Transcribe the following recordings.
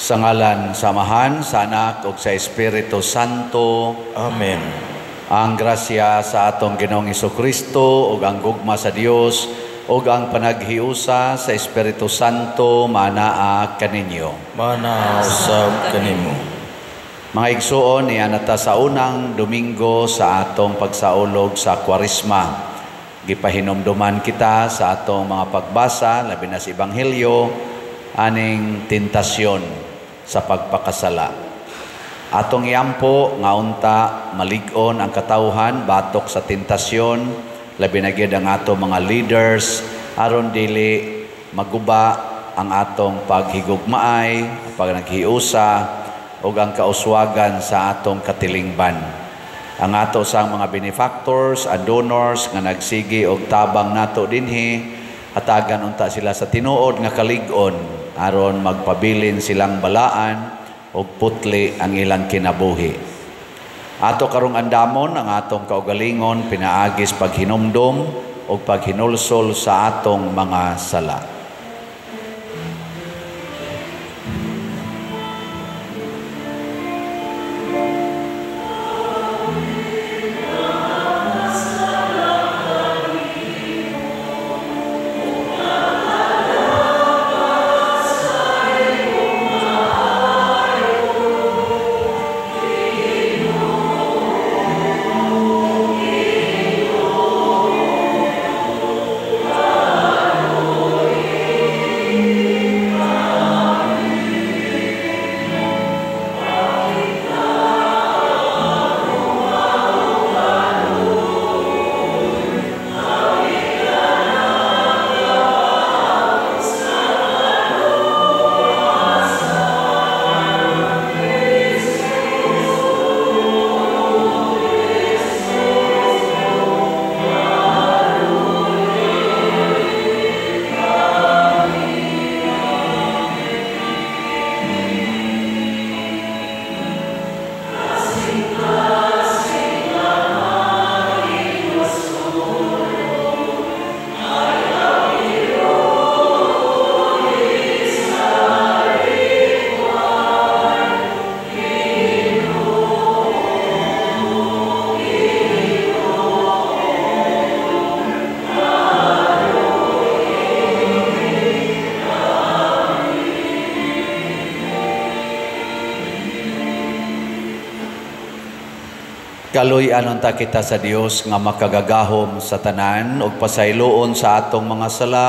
Sa ngalan samahan, sa Anak ug sa Espiritu Santo. Amen. Ang grasya sa atong Ginoong Hesukristo ug ang gugma sa Dios ug ang panaghiusa sa Espiritu Santo manaa kaninyo. Manaa usab kanimo. Mga igsuon, ianata sa unang Domingo sa atong pagsaulog sa Kwaresma. Gipahinomduman kita sa atong mga pagbasa, labi na sa Ebanghelyo, aning tentasyon sa pagpakasala. Atong iampo nga unta malig-on ang katawhan batok sa tentasyon, labi na gyud ang atong mga leaders aron dili maguba ang atong paghigugmaay, pagnaghiusa ug ang kauswagan sa atong katilingban. Ang ato sang mga benefactors and donors nga nagsigi og tabang nato dinhi, hatagan unta sila sa tinuod nga kalig-on aron magpabilin silang balaan ug putli ang ilang kinabuhi. Ato karong andamon ang atong kaugalingon pinaagis paghinumdom ug paghinulsol sa atong mga sala. Kaluy anunta kita sa Dios nga makagagahom sa tanan ug pasayloon sa atong mga sala,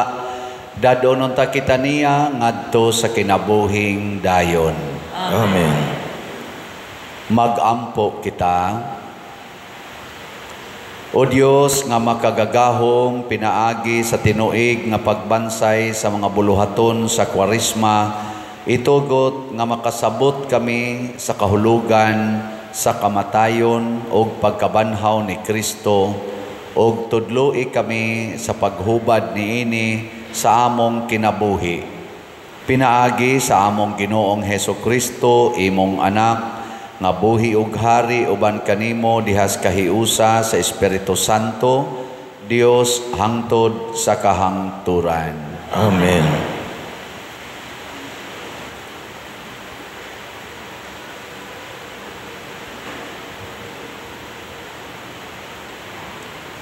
dadon unta kita niya ngadto sa kinabuhing dayon. Amen. Magampo kita. O Dios nga makagagahom pinaagi sa tinuig nga pagbansay sa mga buluhaton sa Kwaresma, itugot nga makasabot kami sa kahulugan sa kamatayon o pagkabanhaw ni Kristo o tudloi kami sa paghubad niini sa among kinabuhi. Pinaagi sa among Ginoong Hesukristo, imong anak, nga buhi ug hari uban kanimo dihas kahiusa sa Espiritu Santo, Dios hangtod sa kahangturan. Amen.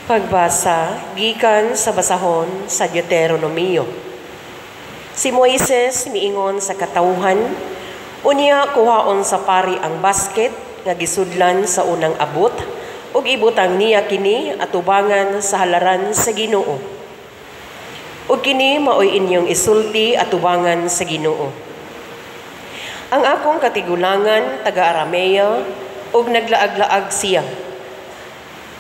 Pagbasa gikan sa basahon sa Deuteronomio. Si Moises miingon sa katawhan, unya kuhaon sa pari ang basket nga gisudlan sa unang abot ug ibutang niya kini atubangan sa halaran sa Ginoo. Ug kini maoy inyong isulti atubangan sa Ginoo. Ang akong katigulangan taga-Aramea ug naglaag-laag siya.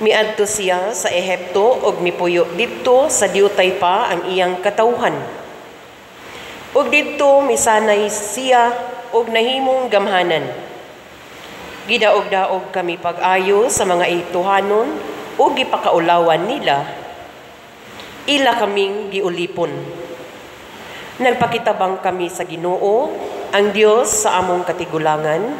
Miadto siya sa Ehipto ug mipuyo didto sa diutay pa ang iyang katawhan. Ug didto misanay siya ug nahimong gamhanan. Gidaog-daog kami pag-ayo sa mga ituhanon ug gipakaulawan nila. Ila kaming giulipon. Nagpakitabang kami sa Ginoo, ang Dios sa among katigulangan,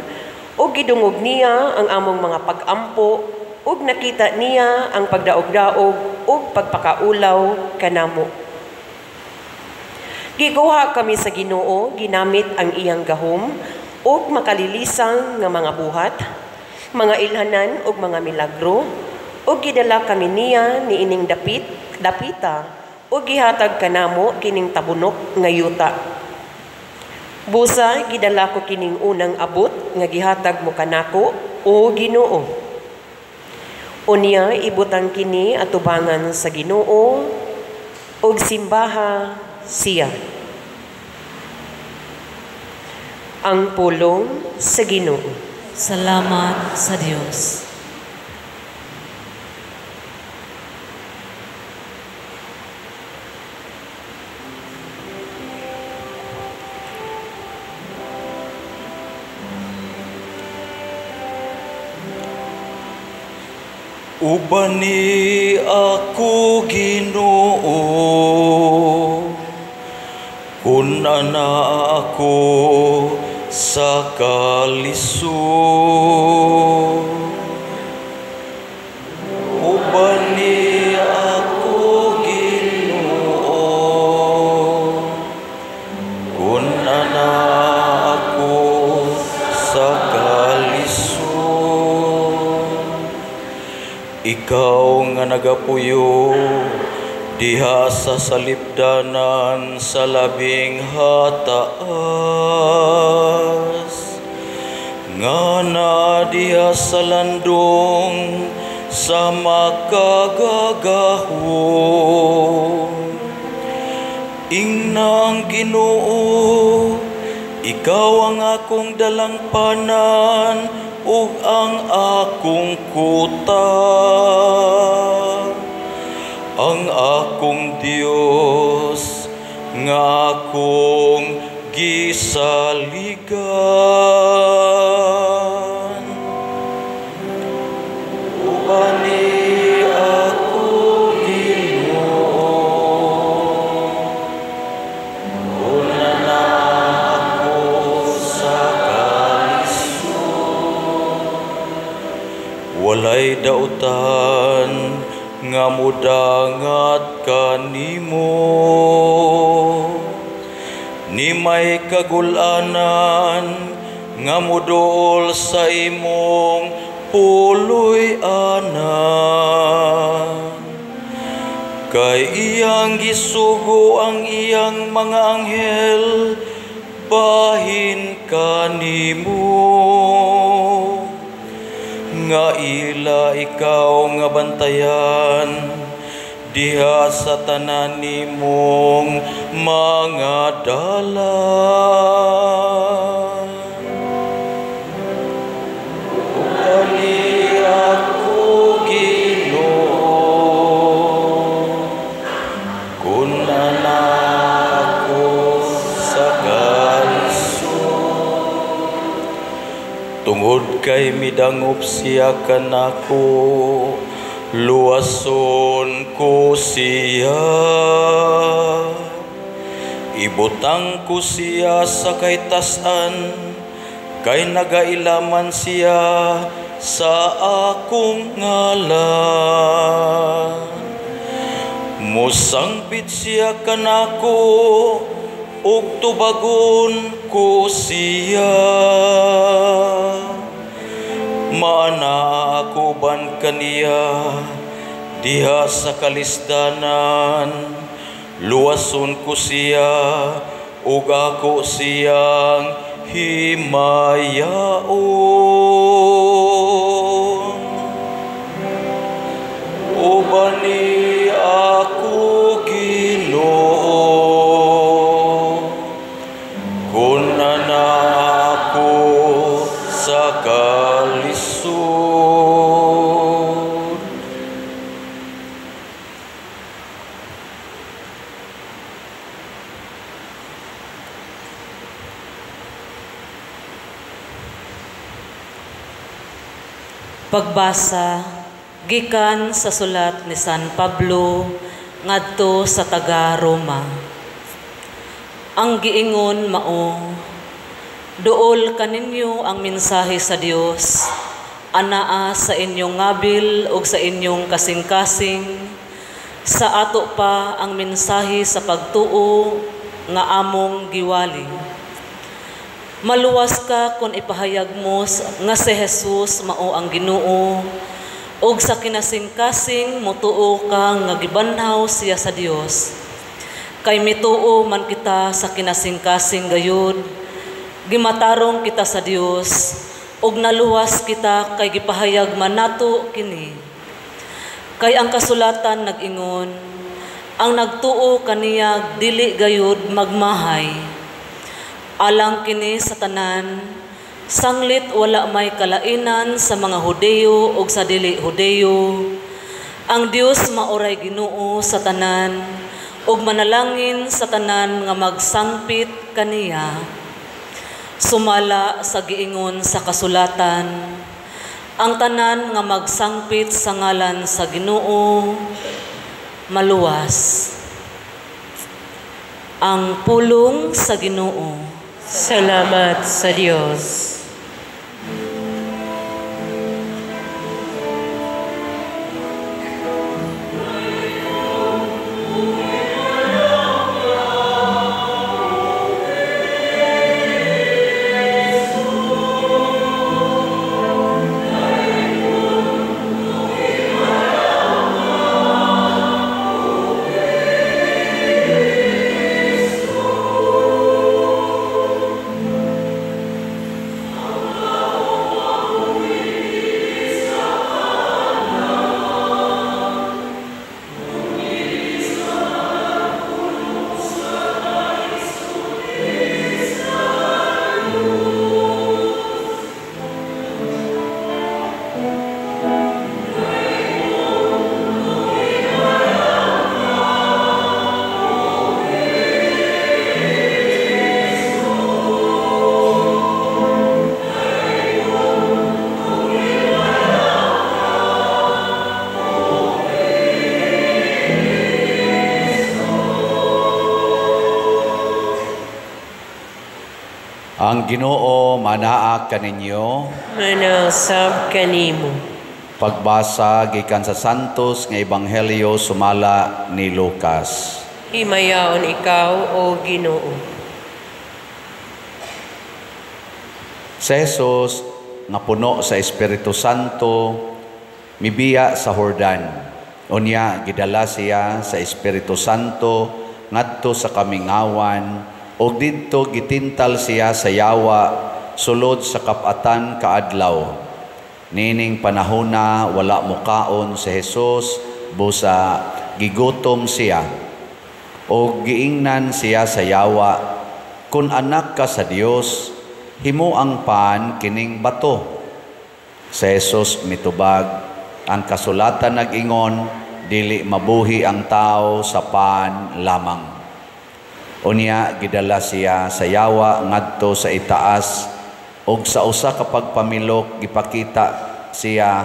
ug gidungog niya ang among mga pag-ampo ug nakita niya ang pagdaog-daog ug pagpakaulaw kanamo. Gikuha kami sa Ginoo ginamit ang iyang gahom ug makalilisang nga mga buhat, mga ilhanan ug mga milagro, ug gidala kami niya niining dapita ug gihatag kanamo kining tabunok nga yuta. Busa gidala ko kining unang abot nga gihatag mo kanako o Ginoo. Unya ibutang kini atubangan sa Ginoo ug simbaha siya. Ang pulong sa Ginoo. Salamat sa Diyos. Ubani ako Ginoo, kun ana ako sa kalisod. Ubani ako Ginoo, kun ana ako sa kalisod. Ikaw nga nagapuyo diha sa salipdanan sa labing hataas, nga na diha sa landong sa makagagahon. Ingnang Ginoo, ikaw ang akong dalangpanan ug ang akong kuta, ang akong Dios nga akong gisaligan. Ubani ako Ginoo, kun ana ako sa kalisod. Walay dautan nga mudangat kanimo, ni may kagulanan nga muduol sa imong puloy anan. Kay iyang gisugo ang iyang mga anghel bahin kanimo, nga ila ikaw nga bantayan diha sa tanan nimong mga dalan. Ubani ako Ginoo, kun ana ako sa kalisod. Tungod kay midangop siya kanako, luwason ko siya. Ibutang ko siya sa kaytasan, kay nagailaman siya sa akong ngalan. Musangpit siya kanako, ug tubagon ko siya. Maana ako ban kaniya diha sa kalisdanan, luwason ko siya ug ako siyang himayaon. Ubani ako Ginoo, kun ana ako sa kalisod. Pagbasa gikan sa sulat ni San Pablo ngadto sa taga Roma. Ang giingon mao, duol kaninyo ang mensahe sa Dios, anaa sa inyong ngabil ug sa inyong kasing-kasing, sa ato pa ang mensahe sa pagtuo nga among giwali. Maluwas ka kung ipahayag mo nga si Jesus mao ang Ginoo, ug sa kinasing-kasing motuo ka nga gibanhaw siya sa Dios. Kay mituo man kita sa kinasing-kasing gayud, gimatarong kita sa Dios, ug naluwas kita kay gipahayag man nato kini. Kay ang kasulatan nag-ingon, ang nagtuo kaniya dili gayud magmahay. Alang kini sa tanan, sanglit wala may kalainan sa mga Hudeyo ug sa dili Hudeyo. Ang Dios maoray Ginoo sa tanan, ug manalangin sa tanan nga magsangpit kaniya. Sumala sa giingon sa kasulatan, ang tanan nga magsangpit sa ngalan sa Ginoo maluwas. Ang pulong sa Ginoo. Salamat sa Diyos. Ang Ginoo manaa kaninyo. Manasab kanimo. Pagbasa gikan sa Santos nga Ebanghelyo sumala ni Lucas. Himayaon ikaw, O Ginoo. Si Jesus nga puno sa Espiritu Santo mibiya sa Jordan. Unya gidala siya sa Espiritu Santo ngadto sa kamingawan, ug didto gitintal siya sa yawa sulod sa kapatan kaadlaw. Nining panahona wala mukaon si Jesus, busa gigutom siya. O giingnan siya sa yawa, "Kun anak ka sa Dios, himo ang paan kining bato." Si Jesus mitubag, ang kasulatan nag-ingon, dili mabuhi ang tao sa paan lamang. Unya gidala siya sa yawa ngadto sa itaas, ug sa usa ka pagpamilok gipakita siya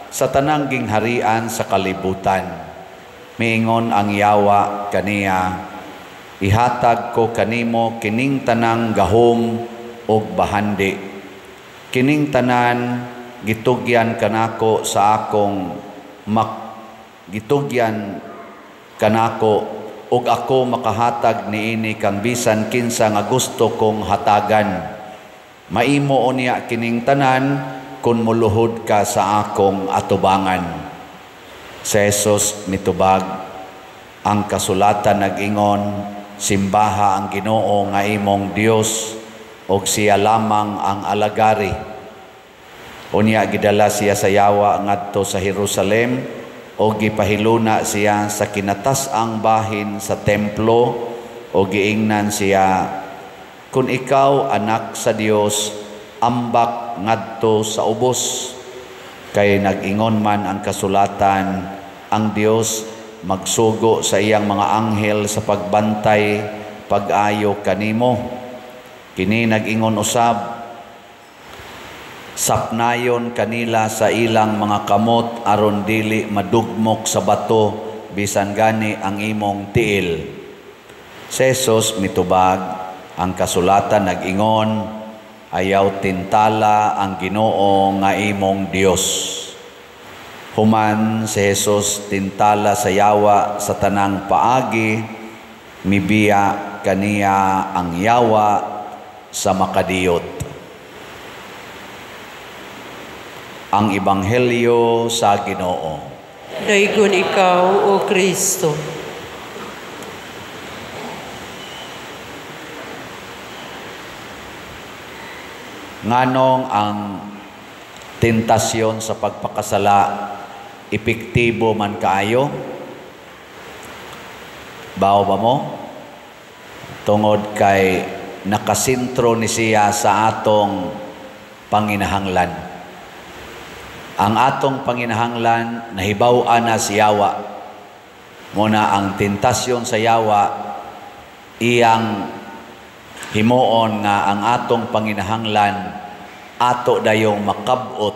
sa tanang gingharian sa kalibutan. Miingon ang yawa kaniya, "Ihatag ko kanimo kining tanang gahom ug bahandi. Kining tanan gitugyan kanako sa akong gitugyan kanako, ug ako makahatag niini kang bisan kinsa nga gusto kong hatagan. Maimo unya kining tanan kun muluhod ka sa akong atubangan." Si Jesus mitubag, ang kasulatan nag-ingon, "Simbaha ang Ginoo nga imong Dios, ug siya lamang ang alagari." Unya gidala siya sa yawa ngadto sa Jerusalem, o gipahiluna siya sa kinatas-ang bahin sa templo, o giingnan siya, "Kung ikaw anak sa Dios, ambak ngadto sa ubos." Kay nag-ingon man ang kasulatan, ang Dios magsugo sa iyang mga anghel sa pagbantay pag-ayo kanimo. Kini nag-ingon usab, "Sapnayon kanila sa ilang mga kamot aron dili madugmok sa bato bisan gani ang imong tiil." Si Jesus mitubag, ang kasulatan nag-ingon, "Ayaw tintala ang Ginoo nga imong Dios." Human si Jesus tintala sa yawa sa tanang paagi, mibiya kaniya ang yawa sa makadiyot. Ang Ebanghelyo sa Ginoo. Daygon ikaw, O Kristo. Nganong ang tentasyon sa pagpakasala epektibo man kaayo? Bao ba mo? Tungod kay nakasintro ni siya sa atong panginahanglan. Ang atong panginahanglan nahibaw-an na si Yawa. Muna ang tentasyon sa Yawa iyang himuon nga ang atong panginahanglan ato dayong makabot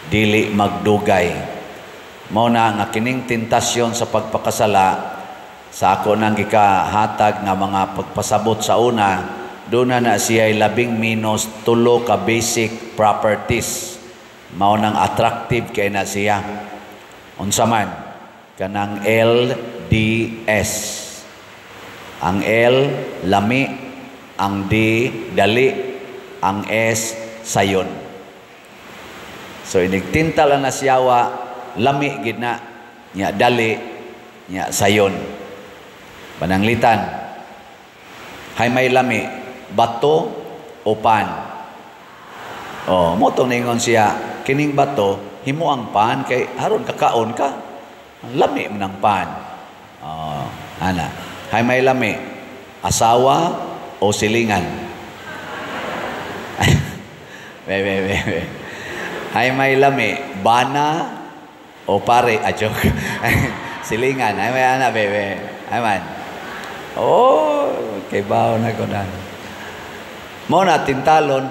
dili magdugay. Muna nga kining tentasyon sa pagpakasala sa ako nang gikahatag nga mga pagpasabot sa una, doon na siya 11 tulo ka basic properties. Mao nang attractive kay na siya. Unsa man kanang LDS. Ang L lami, ang D dali, ang S sayon. So inigtinta lang na siyawa, lami gid na, nya dali, nya sayon. Pananglitan. Hay may lami, bato o pan. Oh, mo tong ningon siya, kining bato himo ang pan kay haron kakaon ka. Lami man ang pan. Oh, ana. Hay may lami, asawa o silingan. Be. Hay may lami, bana o pare, joke. Silingan, hay may ana, bebe. Hay man. Oh, kay bao na ko na. Mo na tintalon.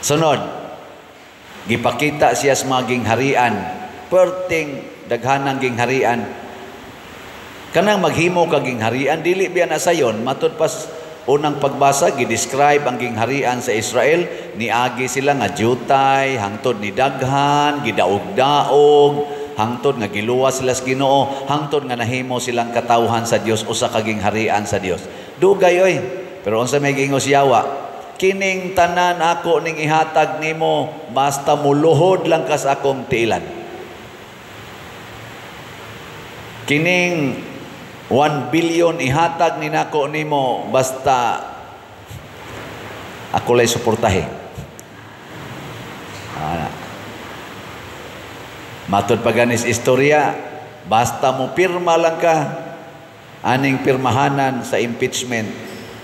Sunod, gipakita siya sa mga gingharian, perting daghanang gingharian. Kanang maghimo ka gingharian, dili biya na sayon, matud pas unang pagbasa, gidescribe ang gingharian sa Israel, niagi sila nga jutay, hangtod ni daghan, gidaog-daog, hangtod nga giluwa sila sa Ginoo, hangtod nga nahimo silang katawhan sa Dios, usa ka gingharian sa Dios. Dugay oy, pero unsa may gingo si Yawa? Kining tanan ako ning ihatag nimo basta muluhod lang ka sa akong tiilan. Kining 1 billion ihatag ni nako nimo basta ako lay suportahe. Matod pa ganis istorya, basta mo pirma lang ka, aning pirmahanan sa impeachment,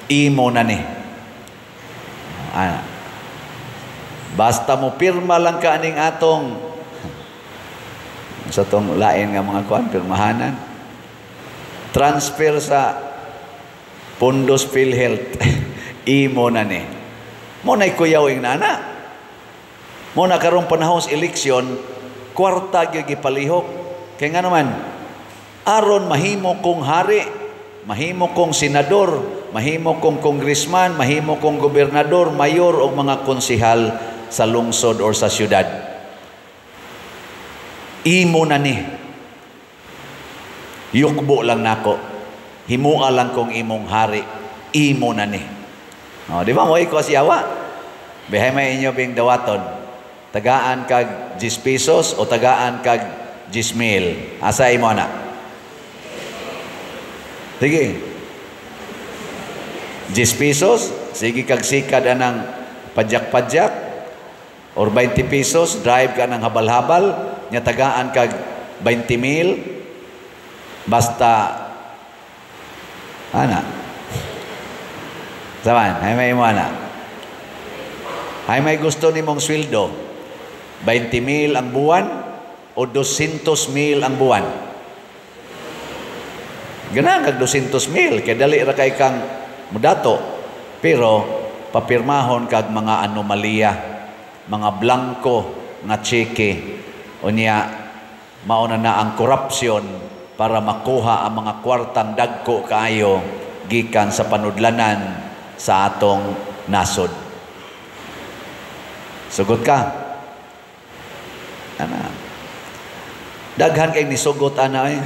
imo na ni. Basta mo pirma lang ka aning atong sa tong lain nga mga kuan, pirmahanan, transfer sa Pundos PhilHealth, imo na ni. Mo na'y kuyawing nana. Mo na karong panahon sa eleksyon, kwarta gyud gipalihok. Kaya nga naman, aron mahimo kong hari, mahimo kong senador, mahimo kong congressman, mahimo kong gobernador, mayor o mga konsihal sa lungsod or sa syudad. Imo na ni. Yukbo lang nako. Himua lang kong imong hari. Imo na ni. O, di ba mo iko si Yawa? Bihay may inyo bing dawaton. Tagaan kag 10 pesos o tagaan kag 10,000. Asa imo na? Sige. 10 pesos, sige kag sikad anang padyak-padyak or 20 pesos, drive ka ng habal-habal, nya tagaan kag 20,000 basta ana. Saman, hay may mo ana. Hay may gusto nimong sweldo, 20,000 ang buwan o 200,000 ang buwan. Ganang kag 200,000 kay dali ra kay kang mudato, pero papirmahon kag mga anomalya, mga blanco nga cheque, unya mauna na ang korupsyon para makuha ang mga kwartang dagko kaayo gikan sa panudlanan sa atong nasod. Sugot ka? Ana. Daghan kay nisugot ana eh.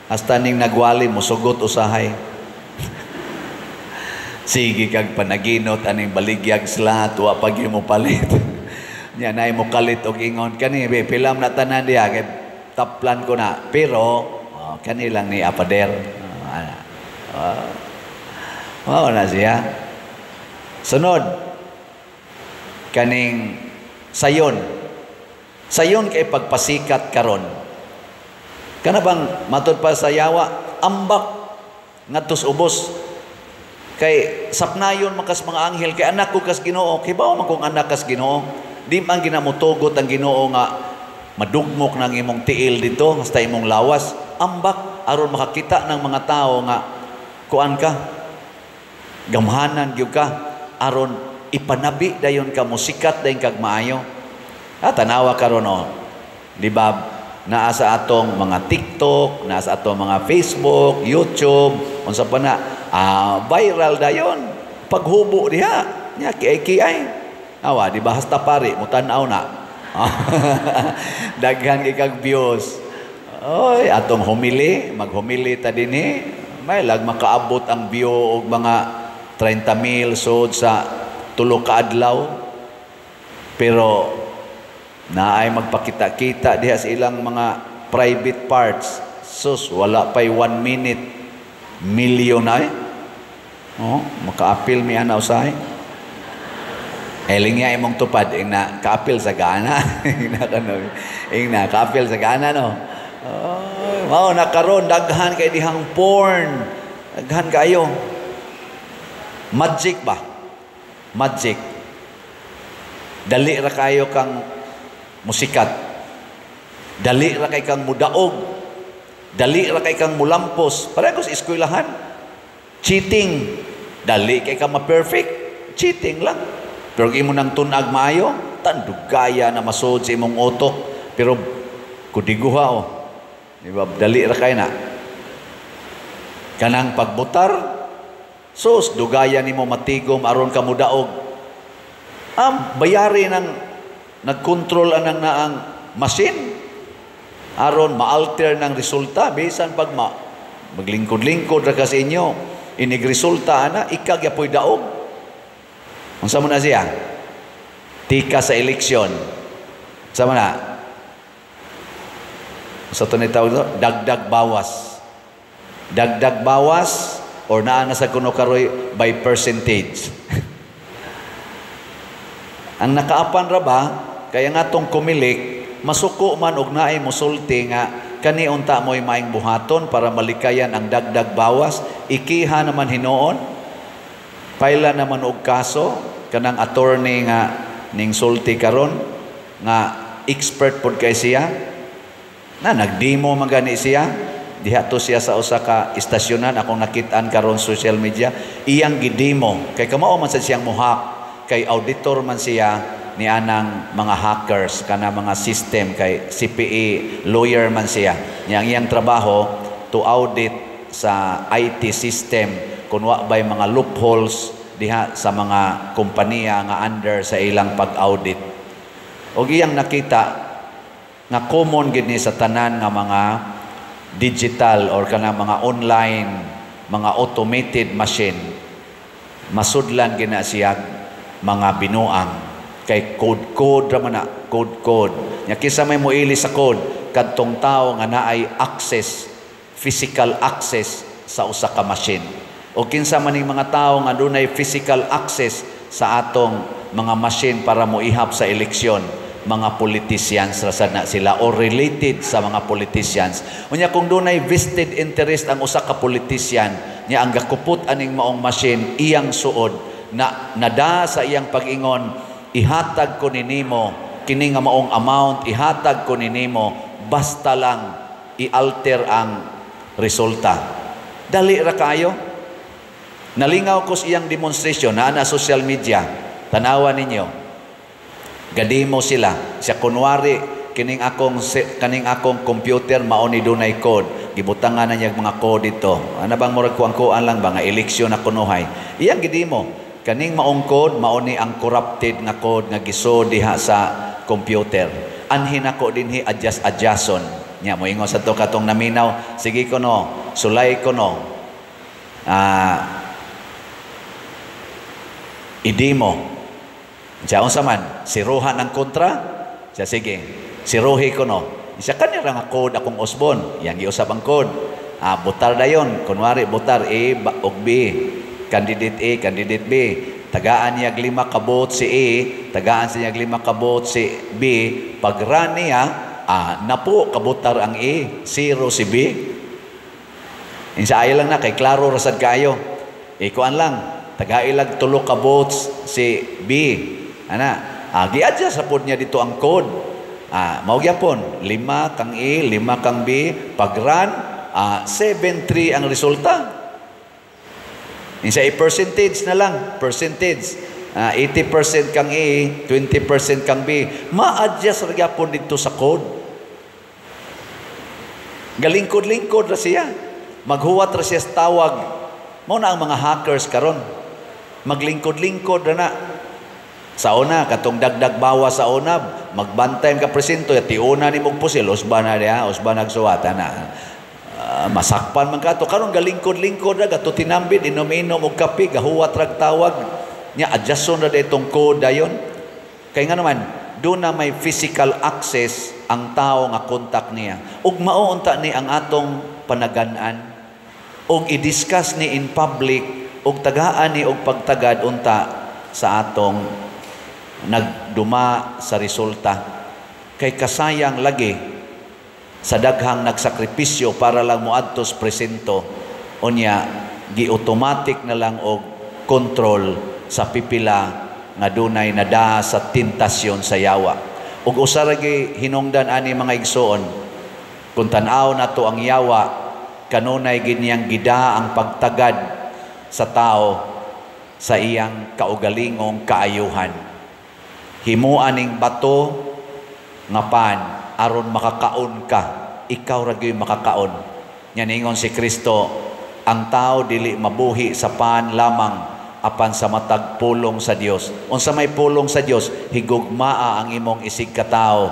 Hasta ning nagwali mo sugot usahay. Sige kag panaginot aning baligyag slat wa pag mo palit. Nya nay mo kalit og ingon kani pilam na tanan diha kay taplan ko na. Pero kani lang ni apader. Na siya. Sunod kaning sayon. Sayon kay pagpasikat karon. Kana bang matod pa sa yawa ambak ngadtos ubos. Kay sapnayon makas mga anghel kay anak ko kas Ginoo. Kay bao man kung anak kas Ginoo. Di man ginamutugot ang Ginoo nga madugmok ng imong tiil dito hasta imong lawas. Ambak aron makakita ng mga tao nga kuan ka. Gamhanan gyud ka aron ipanabi dayon ka musikat dayon kag maayo. Tanawa karon di ba naa sa atong mga TikTok, naa sa atong mga Facebook, YouTube, unsa pa na viral dayon paghubo diha nya kiay awa di ba hasta pare mo tan-aw na daghan kag views oy atong humili maghumili ta dinhi may lag makaabot ang view og mga 30,000 sud sa tulo ka adlaw pero naay magpakita-kita diha sa ilang mga private parts sus wala pay 1 minute milyon ay maka-appeal mi ana usahay eling nga imong tupad ing na ka-appeal sa gana ing na ka-appeal sa gana no mao na karon daghan kay dihang porn daghan kayo magic ba magic dali ra kayo kang musikat dali ra kay kang mudaog dali ra kay kang mulampos pareho sa eskwelahan cheating dali kay ka ma-perfect cheating lang pero imo nang tunag maayo tandugaya na masud sa imong utok pero kudiguha di ba dali ra kay na kanang pagbutar sus dugaya nimo matigom aron ka mudaog bayari nang nagkontrol anang naang machine aron ma-alter ng resulta bisan pag maglingkod-lingkod ra ka sa inyo inig resulta ana ikag yapoy daog unsa man na siya tika sa eleksyon unsa man na sa to ni tawag dagdag bawas or naa na sa kuno karoy by percentage ang nakaapan ra ba kaya nga tong kumilik masuko man og naay musulti nga kani unta mo'y maing buhaton para malikayan ang dagdag bawas ikiha naman hinuon paila naman og kaso kanang attorney nga ning sulti karon nga expert pod kay siya na nagdemo man gani siya diha to siya sa usa ka istasyonan akong nakit-an karon social media iyang gidemo kay kamao man sa siyang muhak kay auditor man siya ni anang mga hackers kana mga system kay CPA lawyer man siya yang iyang trabaho to audit sa IT system kung wa bay mga loopholes diha sa mga kompanya nga under sa ilang pag-audit og iyang nakita nga common gid ni sa tanan nga mga digital or kana mga online mga automated machine masudlan gina siya mga binuang kay code ra man na code nya kisa may moili sa code kadtong tawo nga naay access physical access sa usa ka machine o kinsa man ning mga tawo nga dunay physical access sa atong mga machine para moihap sa eleksyon mga politicians rasad na sila or related sa mga politicians unya kung dunay vested interest ang usa ka politician nya ang gakupot aning maong machine iyang suod na nada sa iyang pag-ingon ihatag ko ninimo kini nga maong amount ihatag ko ninimo basta lang i-alter ang resulta dali ra kayo nalingaw ko sa iyang demonstration na social media tanawan ninyo gadimo sila siya kunwari kaning akong computer mao ni dunay code gibutangan na niya mga code dito ana bang murag kuan lang ba nga eleksyon na kunuhay iyang gidimo kaning maong code mao ni ang corrupted nga code nga gisod diha sa computer anhin ako dinhi adjuston Nya mo ingon sa to katong naminaw, sige ko no, sulay ko no. Idi mo. Siya unsa man, siruhan ang kontra. Siya sige, siruhi ko no. Siya kanya ra nga code akong usbon. Yang giusab ang code. Butar dayon, kunwari butar A ug B. Candidate A, candidate B. Tagaan niya 5 kabot si A, tagaan siya 5 kabot si B. Pag run niya, napo kabutar ang A, 0 si B. Insa ay lang na, kay klaro rasad kayo. Kuan lang, tagailag 3 kabot si B. Gi-adjust sa pod niya dito ang code. Mao gyapon, 5 kang A, 5 kang B. Pag run, 7-3 ang resulta. Insa percentage na lang, percentage. 80% kang A, 20% kang B. Ma-adjust ra gyapon dito sa code. Galingkod-lingkod ra siya. Maghuwat ra siya sa tawag. Mao na ang mga hackers karon. Maglingkod-lingkod ra na. Sa una, katong dagdag bawa sa una, magbantay ka presinto, tiuna ni mong pusil, usban na diya, usban nagsuwata na. Masakpan man ka to. Karon galingkod-lingkod ra, gato tinambid, inom-inom og kape, gahuwat rag tawag. Nya, adjuston ra itong code dayon. Kaya nga naman, doon na may physical access ang tao nga kontak niya. Ug mauunta ni ang atong panagan-an. Ug i-discuss ni in public, ug tagaan ni og pagtagad unta sa atong nagduma sa resulta. Kay kasayang lagi sa daghang nagsakripisyo para lang moadtos presento, unya gi-automatic na lang og control sa pipila nga dunay nada sa tentasyon sa yawa. Ug usa ra gi hinungdan ani mga igsoon, kung tan-aw nato ang yawa, kanunay ginyang gida ang pagtagad sa tao sa iyang kaugalingong kaayuhan. Himuan ning bato nga pan aron makakaon ka, ikaw ra gyud makakaon. Nya ningon si Kristo, ang tao dili mabuhi sa pan lamang apan sa matag pulong sa Dios. Unsa may pulong sa Dios, higugmaa ang imong isig katao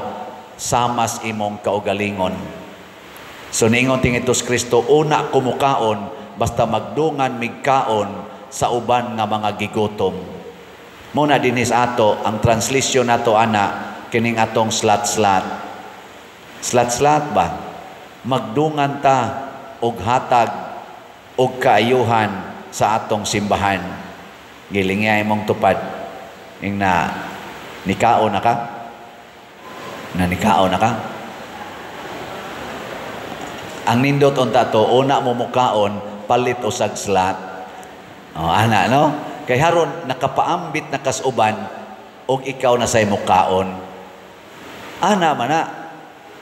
samas imong kaugalingon. So ningon tingitos Kristo, una kumukaon basta magdungan migkaon sa uban nga mga gigutom. Muna dinis ato ang translation nato ana kining atong slat-slat. Slat-slat ba? Magdungan ta og hatag og kaayuhan sa atong simbahan. Gilingay mong tupad. Ing na nikao na ka? Nanikao na ka? Ang nindot unta to, una mo mukaon, palit usag slat. Ana, no? Kay haron nakapaambit na kasuban og ikaw na say mukaon. Ana man na.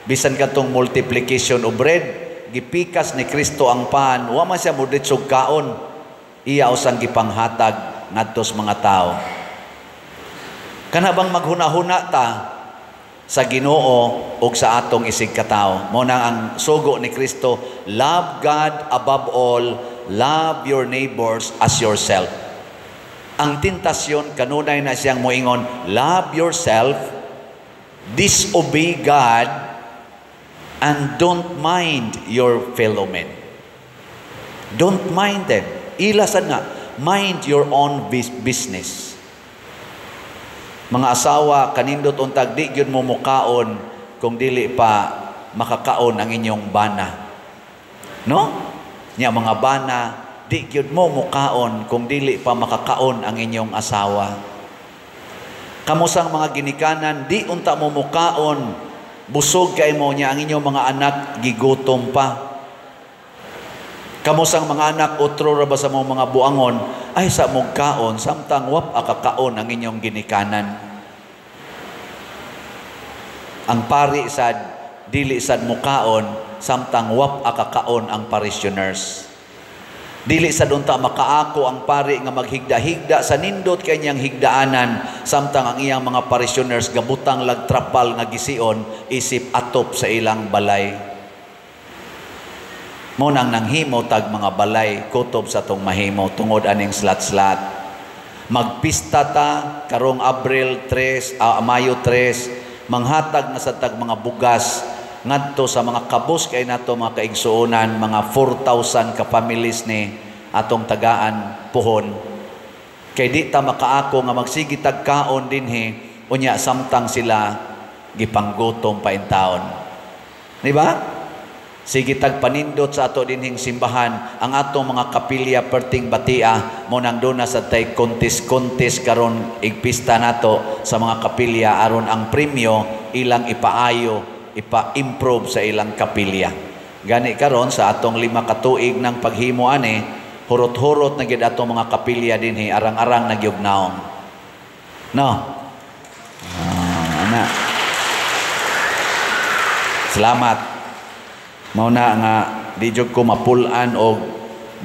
Bisan katong multiplication of bread, gipikas ni Kristo ang pan, wa man siya muditsog kaon. Iya usang gipanghatag ngadto sa mga tao. Kana bang maghuna-huna ta sa Ginoo ug sa atong isig katao? Mao na ang sugo ni Kristo, love God above all, love your neighbors as yourself. Ang tentasyon kanunay na siyang moingon, love yourself, disobey God, and don't mind your fellow men. Don't mind them. Ilasan nga, mind your own business. Mga asawa, kanindot untag, di yun mo mukaon kung dili pa makakaon ang inyong bana. No? Nya mga bana, di yun mo mukaon kung dili pa makakaon ang inyong asawa. Kamusang mga ginikanan, di unta mo mukaon, busog kay mo niya ang inyong mga anak, gigutom pa. Kamusang mga anak, utro ra ba sa mga buangon, ay sa mong kaon, samtang wap akakaon ang inyong ginikanan. Ang pari sad, dili sad mukaon, samtang wap akakaon ang parishioners. Dili sad unta makaako ang pari nga maghigda-higda sa nindot kay niyang higdaanan, samtang ang iyang mga parishioners gabutang lagtrapal nga gision, isip atop sa ilang balay. Mo nang nanghimo tag mga balay kutob sa tong mahimo tungod aning slat-slat. Magpista ta karong Abril 3, Mayo 3, manghatag na sa tag mga bugas ngadto sa mga kabus kay nato mga kaigsuonan, mga 4,000 ka families ni atong tagaan puhon. Kay di ta makaako nga magsigi tagkaon dinhi unya samtang sila gipanggutom pa in taon. Di ba? Sige tagpanindot sa ato dinhing simbahan ang atong mga kapilya perting batia mo nang duna sa tay kontis karon igpista nato sa mga kapilya aron ang premyo ilang ipaayo, ipa-improve sa ilang kapilya. Gani karon sa atong 5 ka tuig ng paghimo ani, hurot-hurot na gid atong mga kapilya dinhi arang-arang nagyugnaong. No. Ana. Salamat. Mao na nga di jud ko mapulan og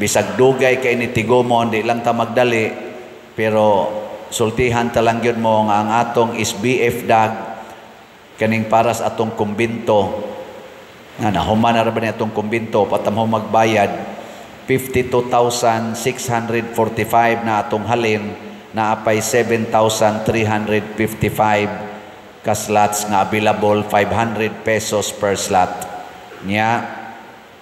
bisag dugay kay ni tigomon di lang ta magdali pero sultihan ta lang gyud mo nga ang atong SBF dag kaning para sa atong kumbento nga nahuman na ra ba ni atong kumbento patamho magbayad 52,645 na atong halin na apay 7,355 ka slots nga available 500 pesos per slot. Nya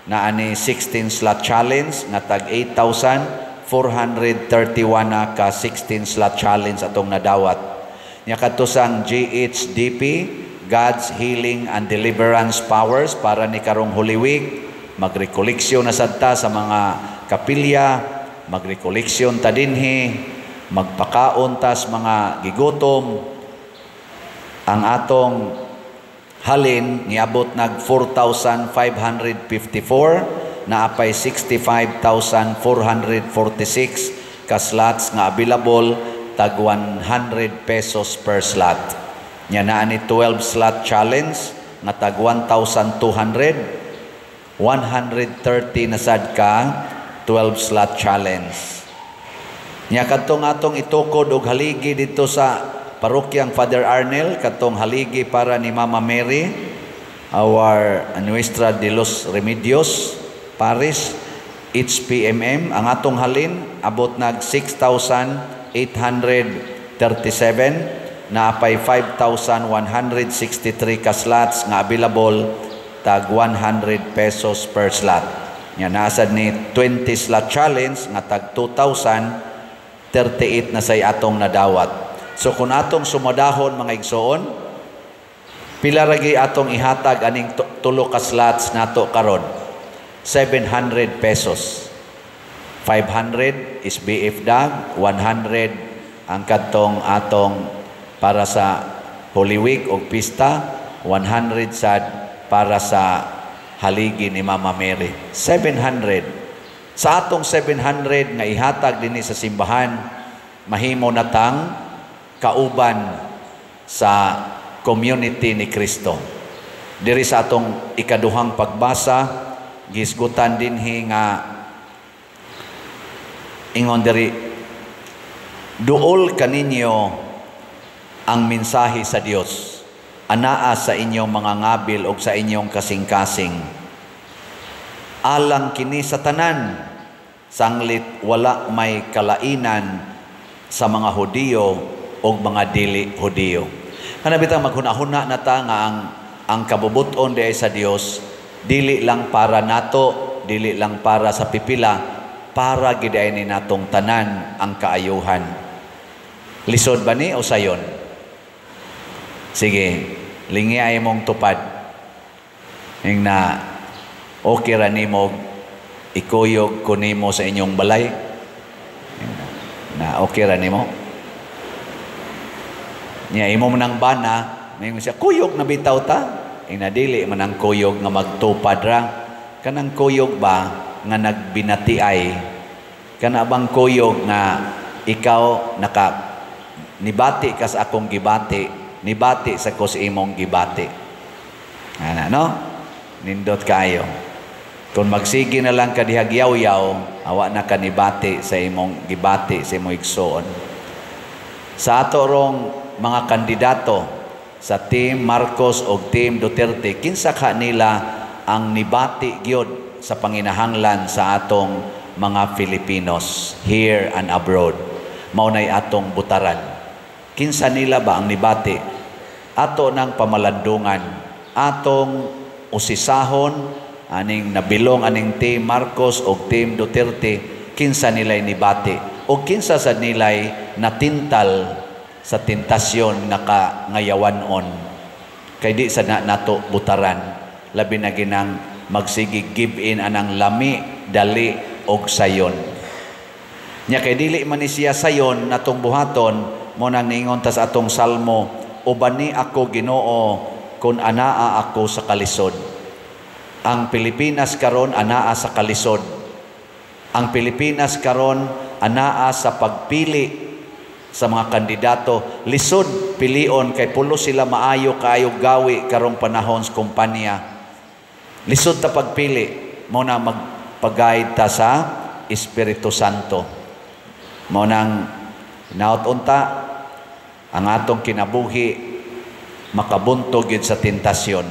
na ani 16 slot challenge nga tag 8,431 na ka 16 slot challenge atong nadawat. Nya kadto sang GHDP God's Healing and Deliverance Powers para ni karong Holy Week magrekoleksyon na sadta sa mga kapilya, magrekoleksyon ta dinhi, magpakaon tas mga gigutom. Ang atong halin niabot nag 4,554 na apay 65,446 ka slots nga available tag 100 pesos per slot. Nya naa ni 12 slot challenge nga tag 1,200, 130 na sad ka 12 slot challenge. Nya kadtong atong itukod og haligi dito sa parokyang Father Arnel, katong haligi para ni Mama Mary, our Nuestra de los Remedios Parish, HPMM. Ang atong halin abot nag 6,837 na apay 5,163 ka slots nga available tag 100 pesos per slot. Nya nasad ni 20 slot challenge nga tag 2,038 na say atong nadawat. So kung atong sumadahon mga igsoon, pila ragi atong ihatag aning tulo ka slots nato karon? 700 pesos. 500 is BF dag, 100 ang kadtong atong para sa Holy Week o pista, 100 sad para sa haligi ni Mama Mary. 700. Sa atong 700 nga ihatag dinhi sa simbahan, mahimo natang kauban sa community ni Kristo. Diri sa atong ikaduhang pagbasa, gisgutan dinhi nga ingon diri, duol kaninyo ang mensahe sa Dios, anaa sa inyong mga ngabil o sa inyong kasing-kasing. Alang kini sa tanan, sanglit wala may kalainan sa mga Hudiyo o mga dili Hudiyo. Kanabitang maghuna-huna na ta nga ang kabubuton di sa Dios dili lang para nato, dili lang para sa pipila, para giday ni natong tanan ang kaayuhan. Lisod ba ni o sayon? Sige, lingi ay mong tupad. Yung na okay ra nimo ikuyog ko nimo sa inyong balay. Na okay ra nimo. Nya imo man ang bana, may siya kuyog na bitaw ta. Inadili man ang kuyog nga magtupad ra. Kanang kuyog ba nga nagbinatiay? Kana bang kuyog nga ikaw nibati ka sa akong gibati, nibati sa ko sa imong gibati. Ana no? Nindot kayo. Kung magsigi na lang ka dihagyaw-yaw, awa na ka nibati sa imong gibati, sa imong igsoon. Sa ato rong mga kandidato sa Team Marcos o Team Duterte, kinsa ka nila ang nibati gyud sa panginahanglan sa atong mga Filipinos here and abroad. Maunay atong butaran. Kinsa nila ba ang nibati? Ato ng pamalandungan, atong usisahon, aning nabilong aning Team Marcos o Team Duterte, kinsa nilay nibati o kinsa sa nilay natintal sa tentasyon nga ngayawanon. Kay di sa nato butaran, labi na ginang magsigi give in anang lami, dali og sayon. Nya kay dili man ni siya sayon natong buhaton, mo nang ningon tas atong salmo, ubani ako Ginoo kun anaa ako sa kalisod. Ang Pilipinas karon anaa sa kalisod. Ang Pilipinas karon anaa sa pagpili sa mga kandidato. Lisod pilion kay pulo sila maayo kaayo gawi karong panahon sa kumpanya. Lisod ta pagpili, mo na magpag-guide ta sa Espiritu Santo. Mo nang naot-unta ang atong kinabuhi makabuntog gid sa tentasyon.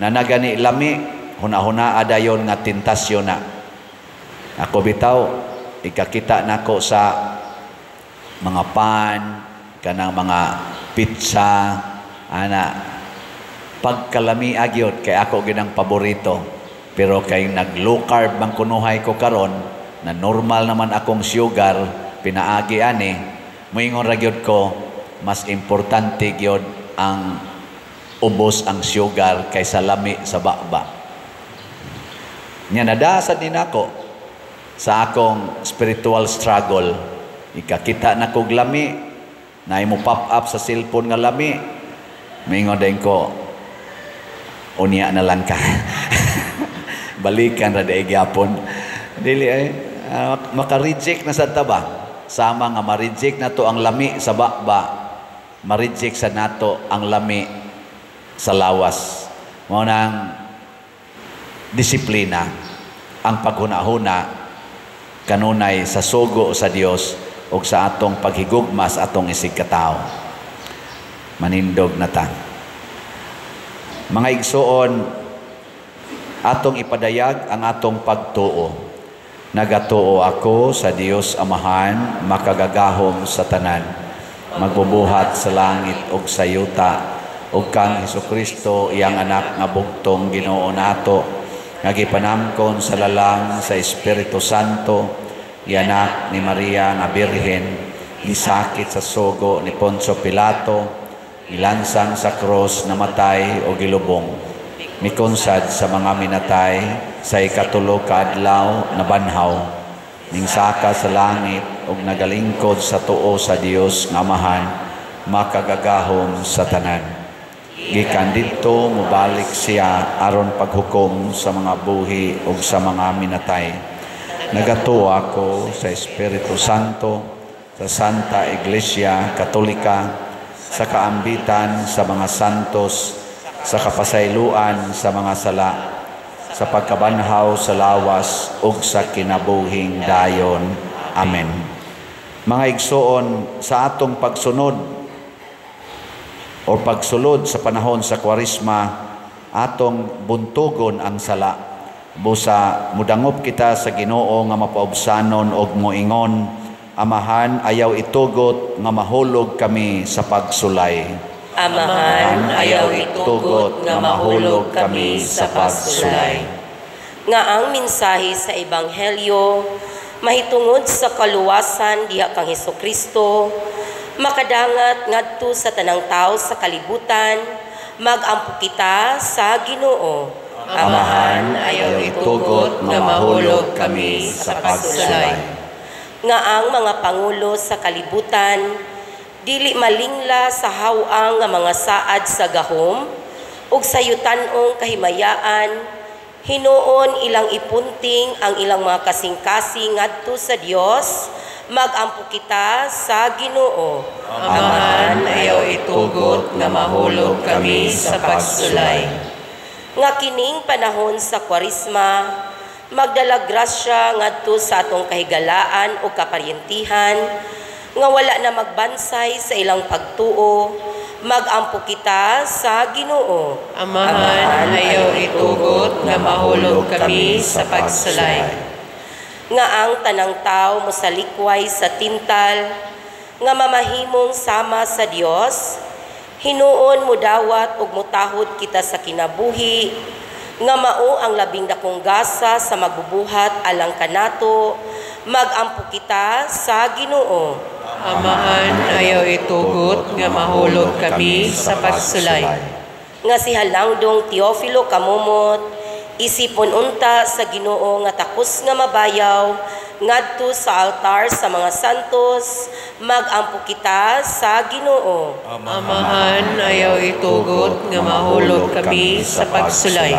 Na nagani lami, huna-huna adayon nga tentasyon na. Ako bitaw, ikakita nako sa mga pan, kanang mga pizza, ana, pagkalami agyot, kay ako ginang paborito. Pero kay nag-low carb bang kunuhay ko karon, na normal naman akong sugar, pinaagi ani, moingon ra gyud ko, mas importante gyud ang ubos ang sugar kaysa lami sa baba. Nya nadasad din ako sa akong spiritual struggle. Ikakita na kog lami, na mo pop up sa cellphone nga lami, mingon din ko, unya na lang ka. Balikan ra day gyapon. Dili maka-reject na sa taba. Sama nga ma-reject na to ang lami sa baba, ma-reject sa nato ang lami sa lawas. Mao nang disiplina, ang paghuna-huna kanunay sa sugo sa Dios o sa atong paghigugma sa atong isig katao. Manindog na ta. Mga igsuon, atong ipadayag ang atong pagtuo. Nagatuo ako sa Dios Amahan, makagagahom sa tanan, magbubuhat sa langit ug sa yuta, ug kang Hesukristo iyang anak nga bugtong Ginoo nato, nga gipanamkon sa lalang sa Espiritu Santo, ianak ni Maria nga Birhen, gisakit sa sugo ni Poncio Pilato, ilansang sa krus, namatay o gilubong, mikonsad sa mga minatay, sa ikatulo ka adlaw na banhaw, ning saka sa langit ug nagalingkod sa tuo sa Dios nga Amahan, makagagahom sa tanan. Gikan didto mobalik siya aron paghukom sa mga buhi ug sa mga minatay. Nagatuo ako sa Espiritu Santo, sa Santa Iglesia Katolika, sa kaambitan sa mga santos, sa kapasayloan sa mga sala, sa pagkabanhaw sa lawas ug sa kinabuhing dayon. Amen. Mga igsoon, sa atong pagsunod o pagsulod sa panahon sa Kwaresma, atong buntugon ang sala. Busa mudangop kita sa Ginoo nga mapaubsanon og moingon, Amahan, ayaw itugot nga mahulog kami sa pagsulay. Amahan, ayaw itugot nga mahulog kami sa pagsulay. Nga ang mensahe sa Ebanghelyo mahitungod sa kaluwasan diha kang Hesukristo, makadangat ngadto sa tanang tao sa kalibutan, magampo kita sa Ginoo. Amahan, ayaw itugot nga mahulog kami sa pagsulay. Nga ang mga pangulo sa kalibutan dili malingla sa hawang nga mga saad sa gahom ug sa yutan-ong kahimayaan, hinuon ilang ipunting ang ilang mga kasing-kasing ngadto sa Dios, magampo kita sa Ginoo. Amahan, ayaw itugot nga mahulog kami sa pagsulay. Nga kining panahon sa Kwaresma, magdala grasya ngadto sa atong kahigalaan o kaparyentihan, nga wala na magbansay sa ilang pagtuo, magampo kita sa Ginoo. Amahan, ayaw itugot nga mahulog kami sa pagsulay. Nga ang tanang tao mosalikway sa tintal, nga mamahimong sama sa Dios, hinuon mo dawat ug mutahod kita sa kinabuhi, nga mao ang labing dakong gasa sa magbubuhat alang kanato, magampo kita sa Ginoo. Amahan, ayaw itugot nga mahulog kami sa pagsulay. Nga si Halangdong Teofilo Kamumot, isipon unta sa Ginoo nga takos nga mabayaw, ngadto sa altar sa mga santos, magampo kita sa Ginoo. Amahan, ayaw itugot nga mahulog kami sa pagsulay.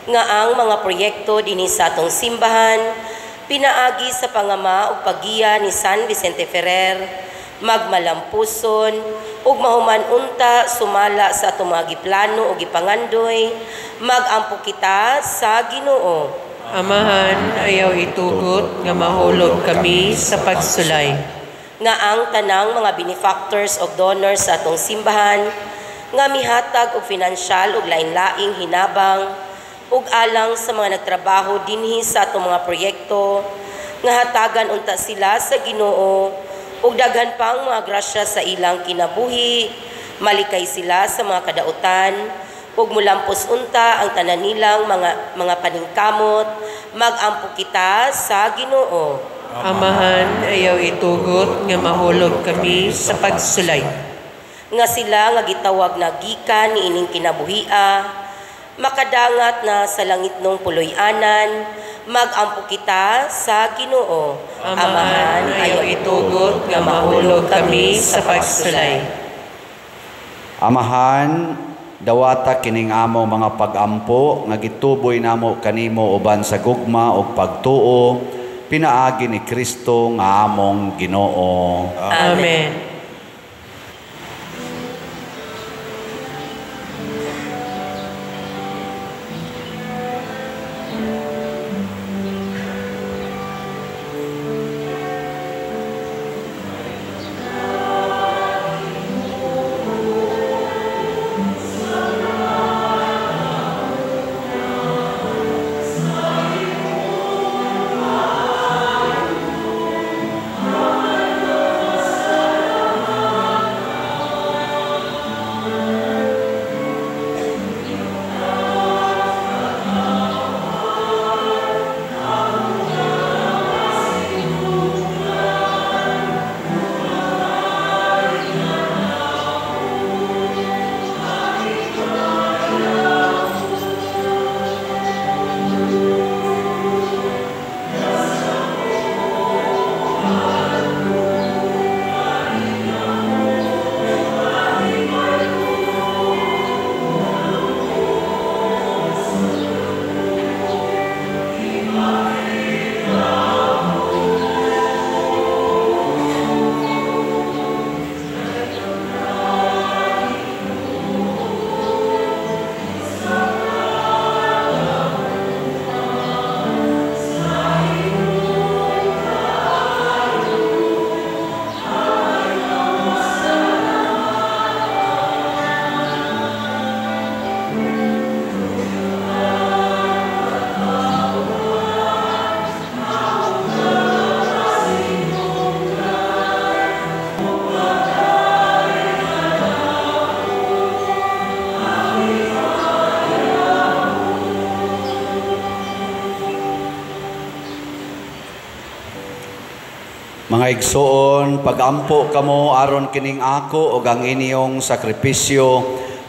Nga ang mga proyekto dinhi sa atong simbahan, pinaagi sa pangama ug paggiya ni San Vicente Ferrer, magmalampuson, ug mahuman unta sumala sa atong mga giplano ug gipangandoy, magampo kita sa Ginoo. Amahan, ayaw itugot nga mahulog kami sa pagsulay. Nga ang tanang mga benefactors ug donors sa atong simbahan, nga mihatag og pinansyal ug lain-laing hinabang, ug alang sa mga nagtrabaho dinhi sa atong mga proyekto, nga hatagan unta sila sa Ginoo, ug daghan pang mga grasya sa ilang kinabuhi, malikay sila sa mga kadautan, ug mulampos unta ang tanan nilang mga paningkamot, magampo kita sa Ginoo. Amahan, ayaw itugot nga mahulog kami sa pagsulay. Nga sila nga gitawag na gikan ni ining kinabuhia, makadangat na sa langit nung puloy-anan, magampo kita sa Ginoo. Amahan, ayaw itugot nga mahulog kami sa pagsulay. Amahan, dawata kining among mga pag-ampo nga gituboy namo kanimo uban sa gugma ug pagtuo, pinaagi ni Kristo nga among Ginoo. Amen. Mga igsoon, pagampo kamo aron kining ako ug ang inyong sakripisyo,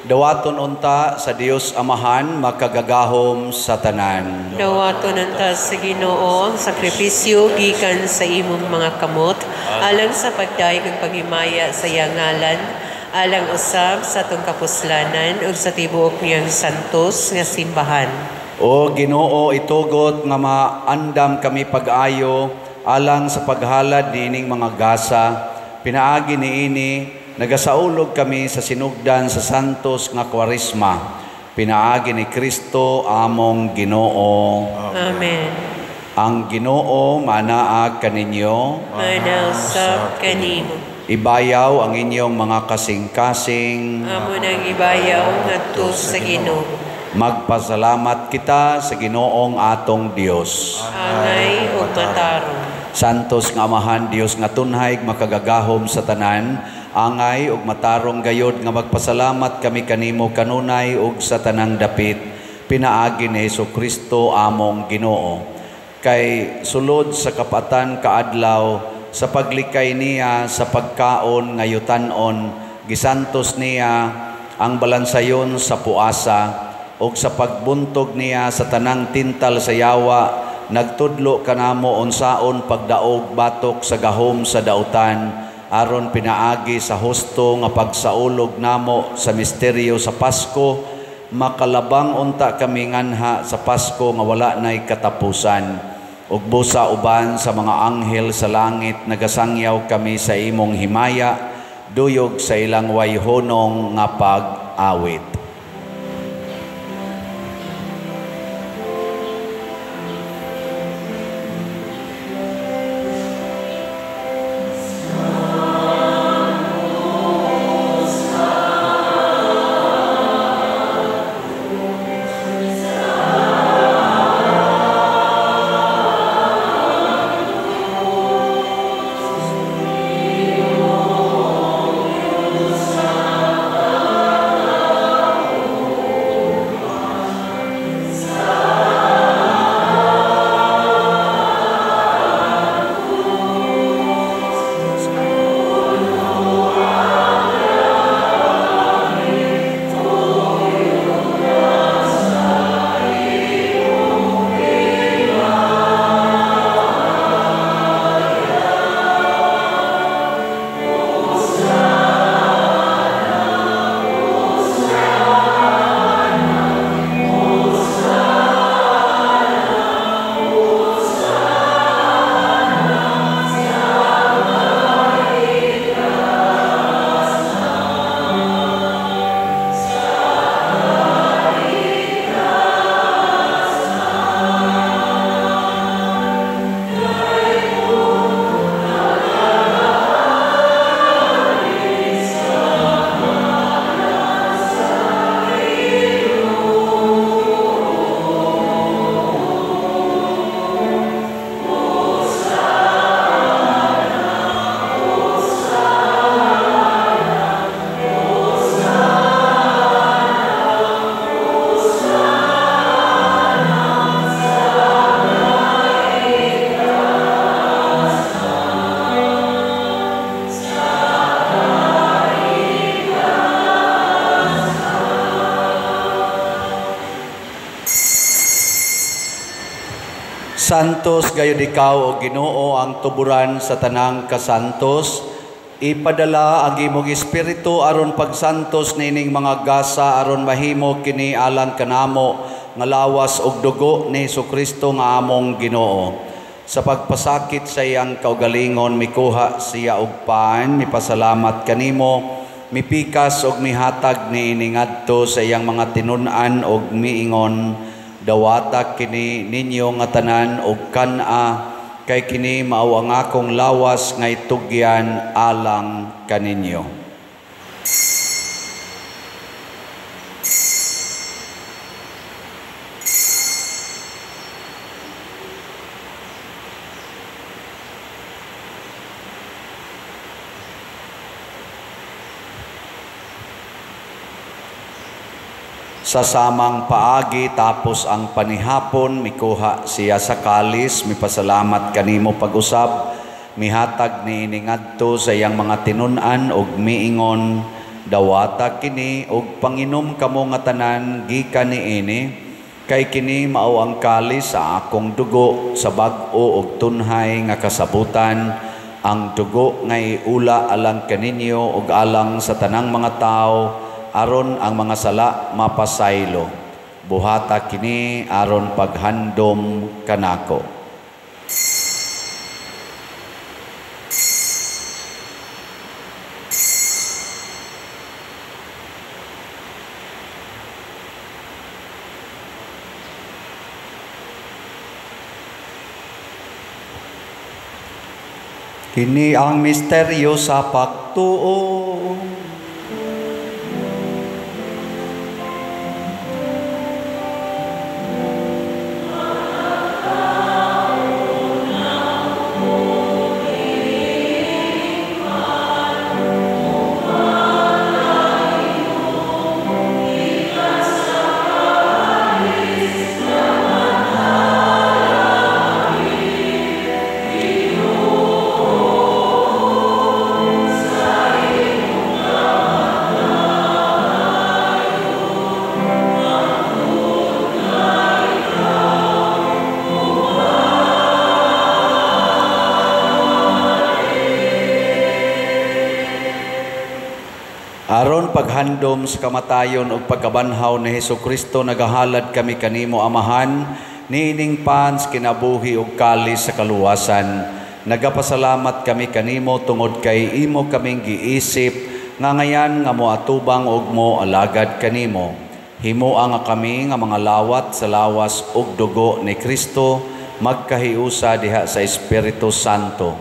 dawaton unta sa Dios Amahan makagagahom sa tanan. Dawaton unta sa Ginoo ang sakripisyo gikan sa imong mga kamot, alang sa pagdayeg ug paghimaya sa iyang ngalan, alang usab sa atong kapuslanan ug sa tibuok niyang santos nga simbahan. O Ginoo, itugot nga maandam kami pag-ayo alang sa paghalad niining mga gasa, pinaagi niini, nagasaulog kami sa sinugdan sa santos nga kwarisma, pinaagi ni Kristo among Ginoo. Amen. Ang Ginoo manaag kaninyo, Manausap kanimo. ibayaw ang inyong mga kasing-kasing, Amo nang ibayaw ngadto sa Ginoo. magpasalamat kita sa Ginoong atong Dios. Angay ug matarong. Santos nga Amahan Dios nga tunhay makagagahom sa tanan, angay ug matarong gayod nga magpasalamat kami kanimo kanunay ug sa tanang dapit. pinaagi ni Hesukristo among Ginoo. Kay sulod sa kapatan kaadlaw, sa paglikay niya sa pagkaon nga yutan-on, gisantos niya ang balansayon sa puasa, ug sa pagbuntog niya sa tanang tintal sa yawa, nagtudlo kanamo unsaon pagdaog batok sa gahom sa dautan, aron pinaagi sa husto nga pagsaulog namo sa misteryo sa Pasko, makalabang unta kami nganha sa Pasko nga wala nay katapusan. Ug busa uban sa mga anghel sa langit, nagasangyaw kami sa imong himaya, duyog sa ilang wayhonong nga pag-awit. Santos gayud ikaw o Ginoo ang tuburan sa tanang kasantos. Ipadala ang imong espiritu aron pagsantos nining mga gasa aron mahimo kini alang kanamo nga lawas og dugo ni Hesukristo nga among Ginoo. Sa pagpasakit sa iyang kaugalingon mikuha siya og paan, mipasalamat kanimo, mipikas og mihatag niini ngadto sa iyang mga tinun-an og miingon, dawata kini ninyo nga tanan og kana, kay kini mao ang akong lawas nga itugyan alang kaninyo. Sa samang paagi tapos ang panihapon, mikuha siya sa kalis, mipasalamat kanimo pag-usab, mihatag ni ngadto sa iyang mga tinun-an og miingon, dawata kini og panginom kamo nga tanan gikan niini, kay kini mao ang kalis sa akong dugo sa bag-o og tunhay nga kasabutan, ang dugo nga iula alang kaninyo og alang sa tanang mga tao, aron ang mga sala mapasaylo. Buhata kini aron paghandom kanako. Kini ang misteryo sa pagtuo. paghandom sa kamatayon ug pagkabanhaw ni Hesukristo nagahalad kami kanimo Amahan, niining pans kinabuhi ug kalis sa kaluwasan. Nagapasalamat kami kanimo tungod kay imo kaming giisip nga ngayan nga moatubang ug mo alagad kanimo. Himua nga kami nga mga lawat sa lawas ug dugo ni Kristo magkahiusa diha sa Espiritu Santo.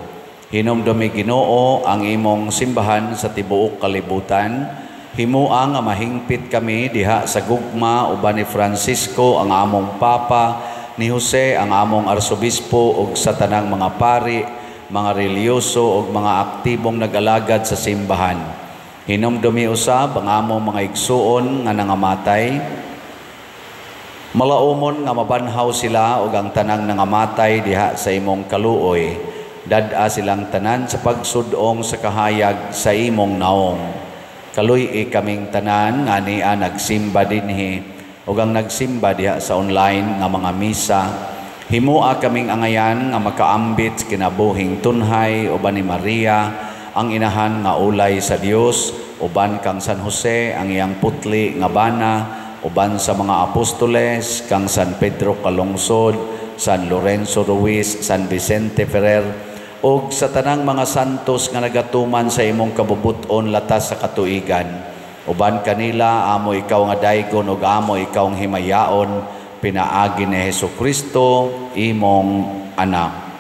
Hinumdumi Ginoo ang imong simbahan sa tibuok kalibutan. Himua nga mahingpit kami diha sa gugma uban ni Francisco ang among Papa, ni Jose ang among Arsobispo ug sa tanang mga pari, mga reliyoso ug mga aktibong nag-alagad sa simbahan. Hinumdumi usab ang among mga igsuon nga nangamatay. Malaumon nga mabanhaw sila ug ang tanang nangamatay diha sa imong kaluoy. Dad-a silang tanan sa pagsudong sa kahayag sa imong naong. Kaluy kaming tanan nga niya nagsimba dinhi ug ang nagsimba diha sa online nga mga misa. Himua kaming angayan nga makaambit kinabuhing tunhay uban ni Maria ang inahan nga ulay sa Dios, uban kang San Jose ang iyang putli nga bana, uban sa mga apostoles kang San Pedro Calungsod, San Lorenzo Ruiz, San Vicente Ferrer, ug sa tanang mga santos nga nagatuman sa imong kabubuton latas sa katuigan. Uban kanila amo ikaw nga daygon ug amo ikaw ang himayaon, pinaagi ni Hesukristo imong anak.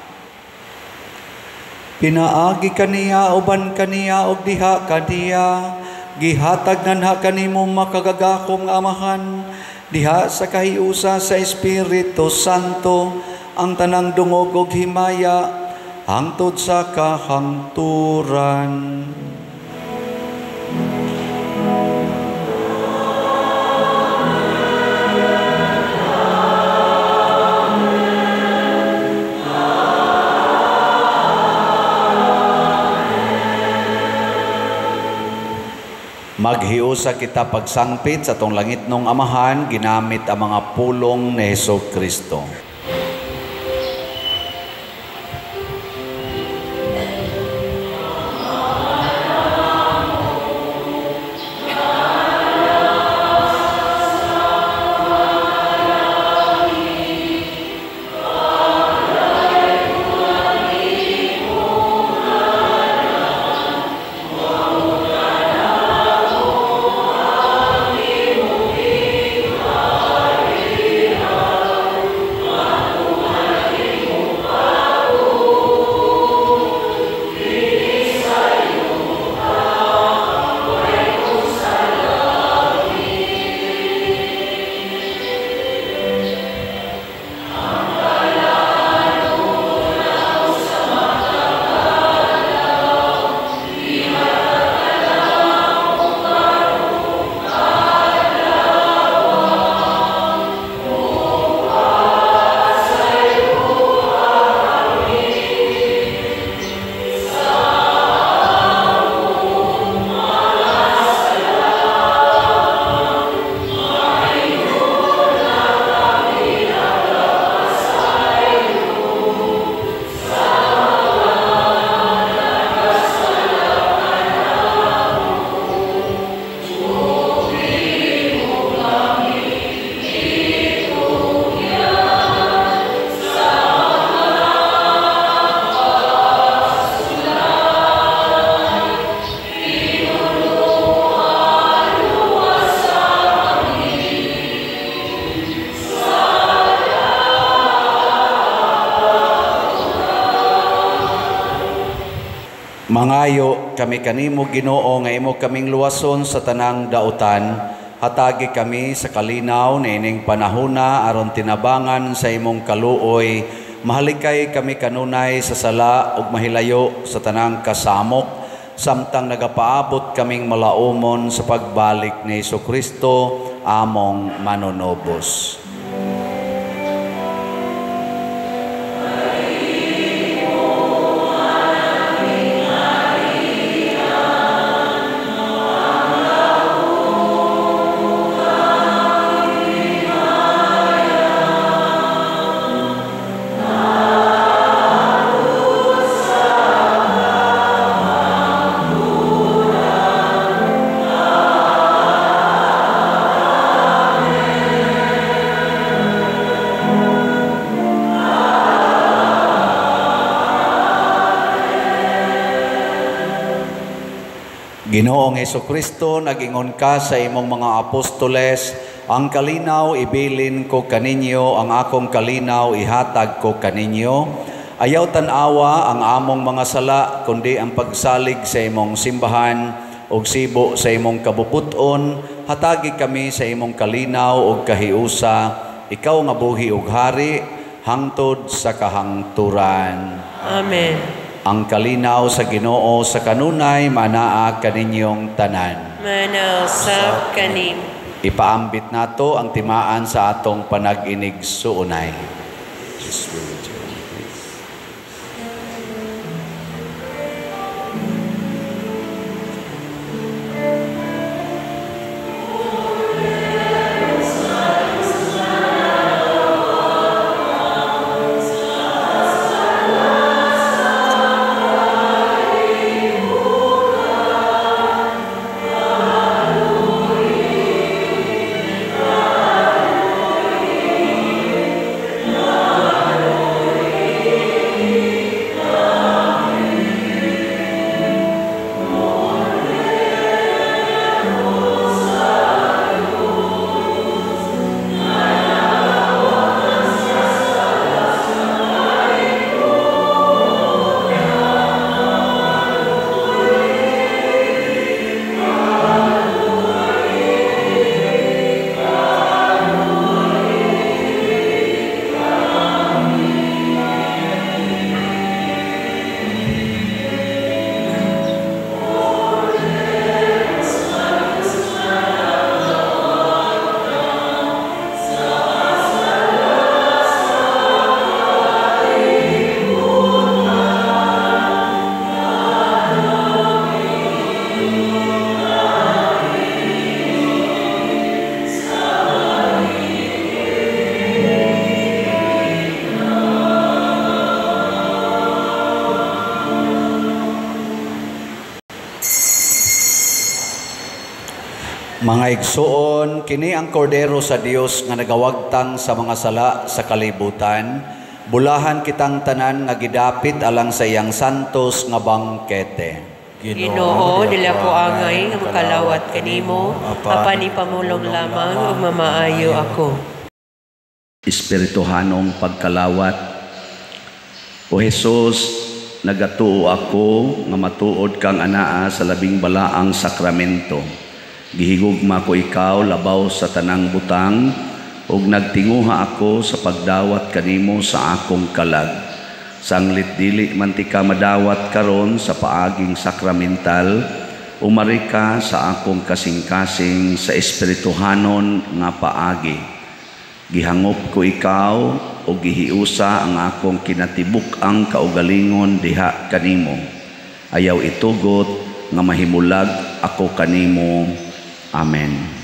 Pinaagi kaniya uban kaniya og diha kaniya, gihatag nanha kanimo makagagakong Amahan, diha sa kahiusa sa Espiritu Santo, ang tanang dungog ug himaya hangtod sa kahangturan. Maghiusa kita pagsangpit sa tong langit nung Amahan, ginamit ang mga pulong ni Hesukristo. Mangayo kami kanimo Ginoo nga imo kaming luwason sa tanang dautan, hatagi kami sa kalinaw niining panahona aron tinabangan sa imong kaluoy, mahalikay kami kanunay sa sala ug mahilayo sa tanang kasamok, samtang nagapaabot kaming malaumon sa pagbalik ni Hesukristo among manunobos. Ginoong Hesukristo, nag-ingon ka sa imong mga apostoles, ang kalinaw ibilin ko kaninyo, ang akong kalinaw ihatag ko kaninyo. Ayaw tanawa ang among mga sala, kundi ang pagsalig sa imong simbahan ug sibo sa imong kabuputon. Hatagi kami sa imong kalinaw ug kahiusa, ikaw nga buhi ug hari, hangtod sa kahangturan. Amen. Ang kalinaw sa Ginoo sa kanunay manaa kaninyong tanan. Manausap kanim. Ipaambit nato ang timaan sa atong panag-inig suunay. Mga igsuon, kini ang kordero sa Dios nga nagawagtang sa mga sala sa kalibutan. Bulahan kitang tanan nga gidapit alang sa iyang santos nga bangkete. Ginoo, dili ako angay nga makalawat kanimo, apan ipamulong lamang ug mamaayo ako. Espirituhanong pagkalawat. O Jesus, nagatuo ako nga matuod kang anaa sa labing balaang sakramento. Gihigugma ko ikaw labaw sa tanang butang ug nagtinguha ako sa pagdawat kanimo sa akong kalag. Sanglit dili man ti ka madawat karon sa paaging sakramental, umari ka sa akong kasing-kasing sa espirituhanon nga paagi. Gihangop ko ikaw o gihiusa ang akong kinatibuk-ang kaugalingon diha kanimo. Ayaw itugot nga mahimulag ako kanimo. Amen.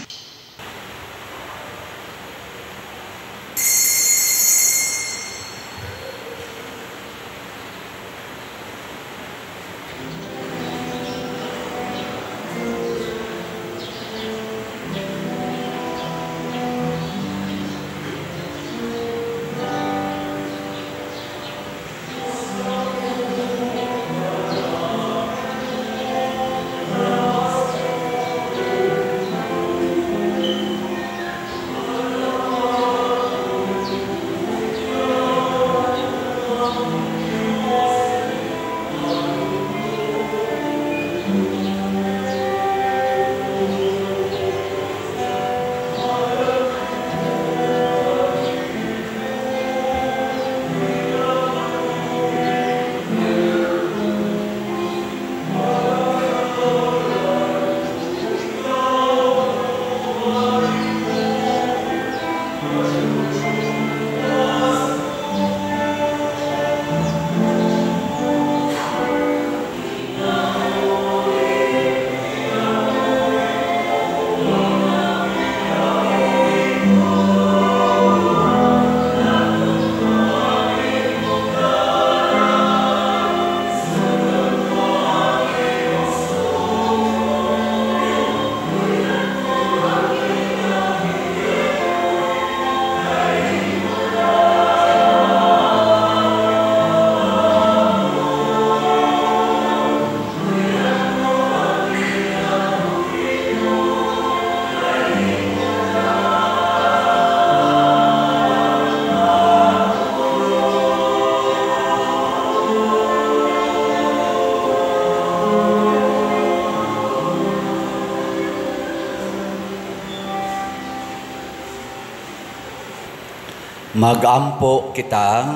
Magampo kita.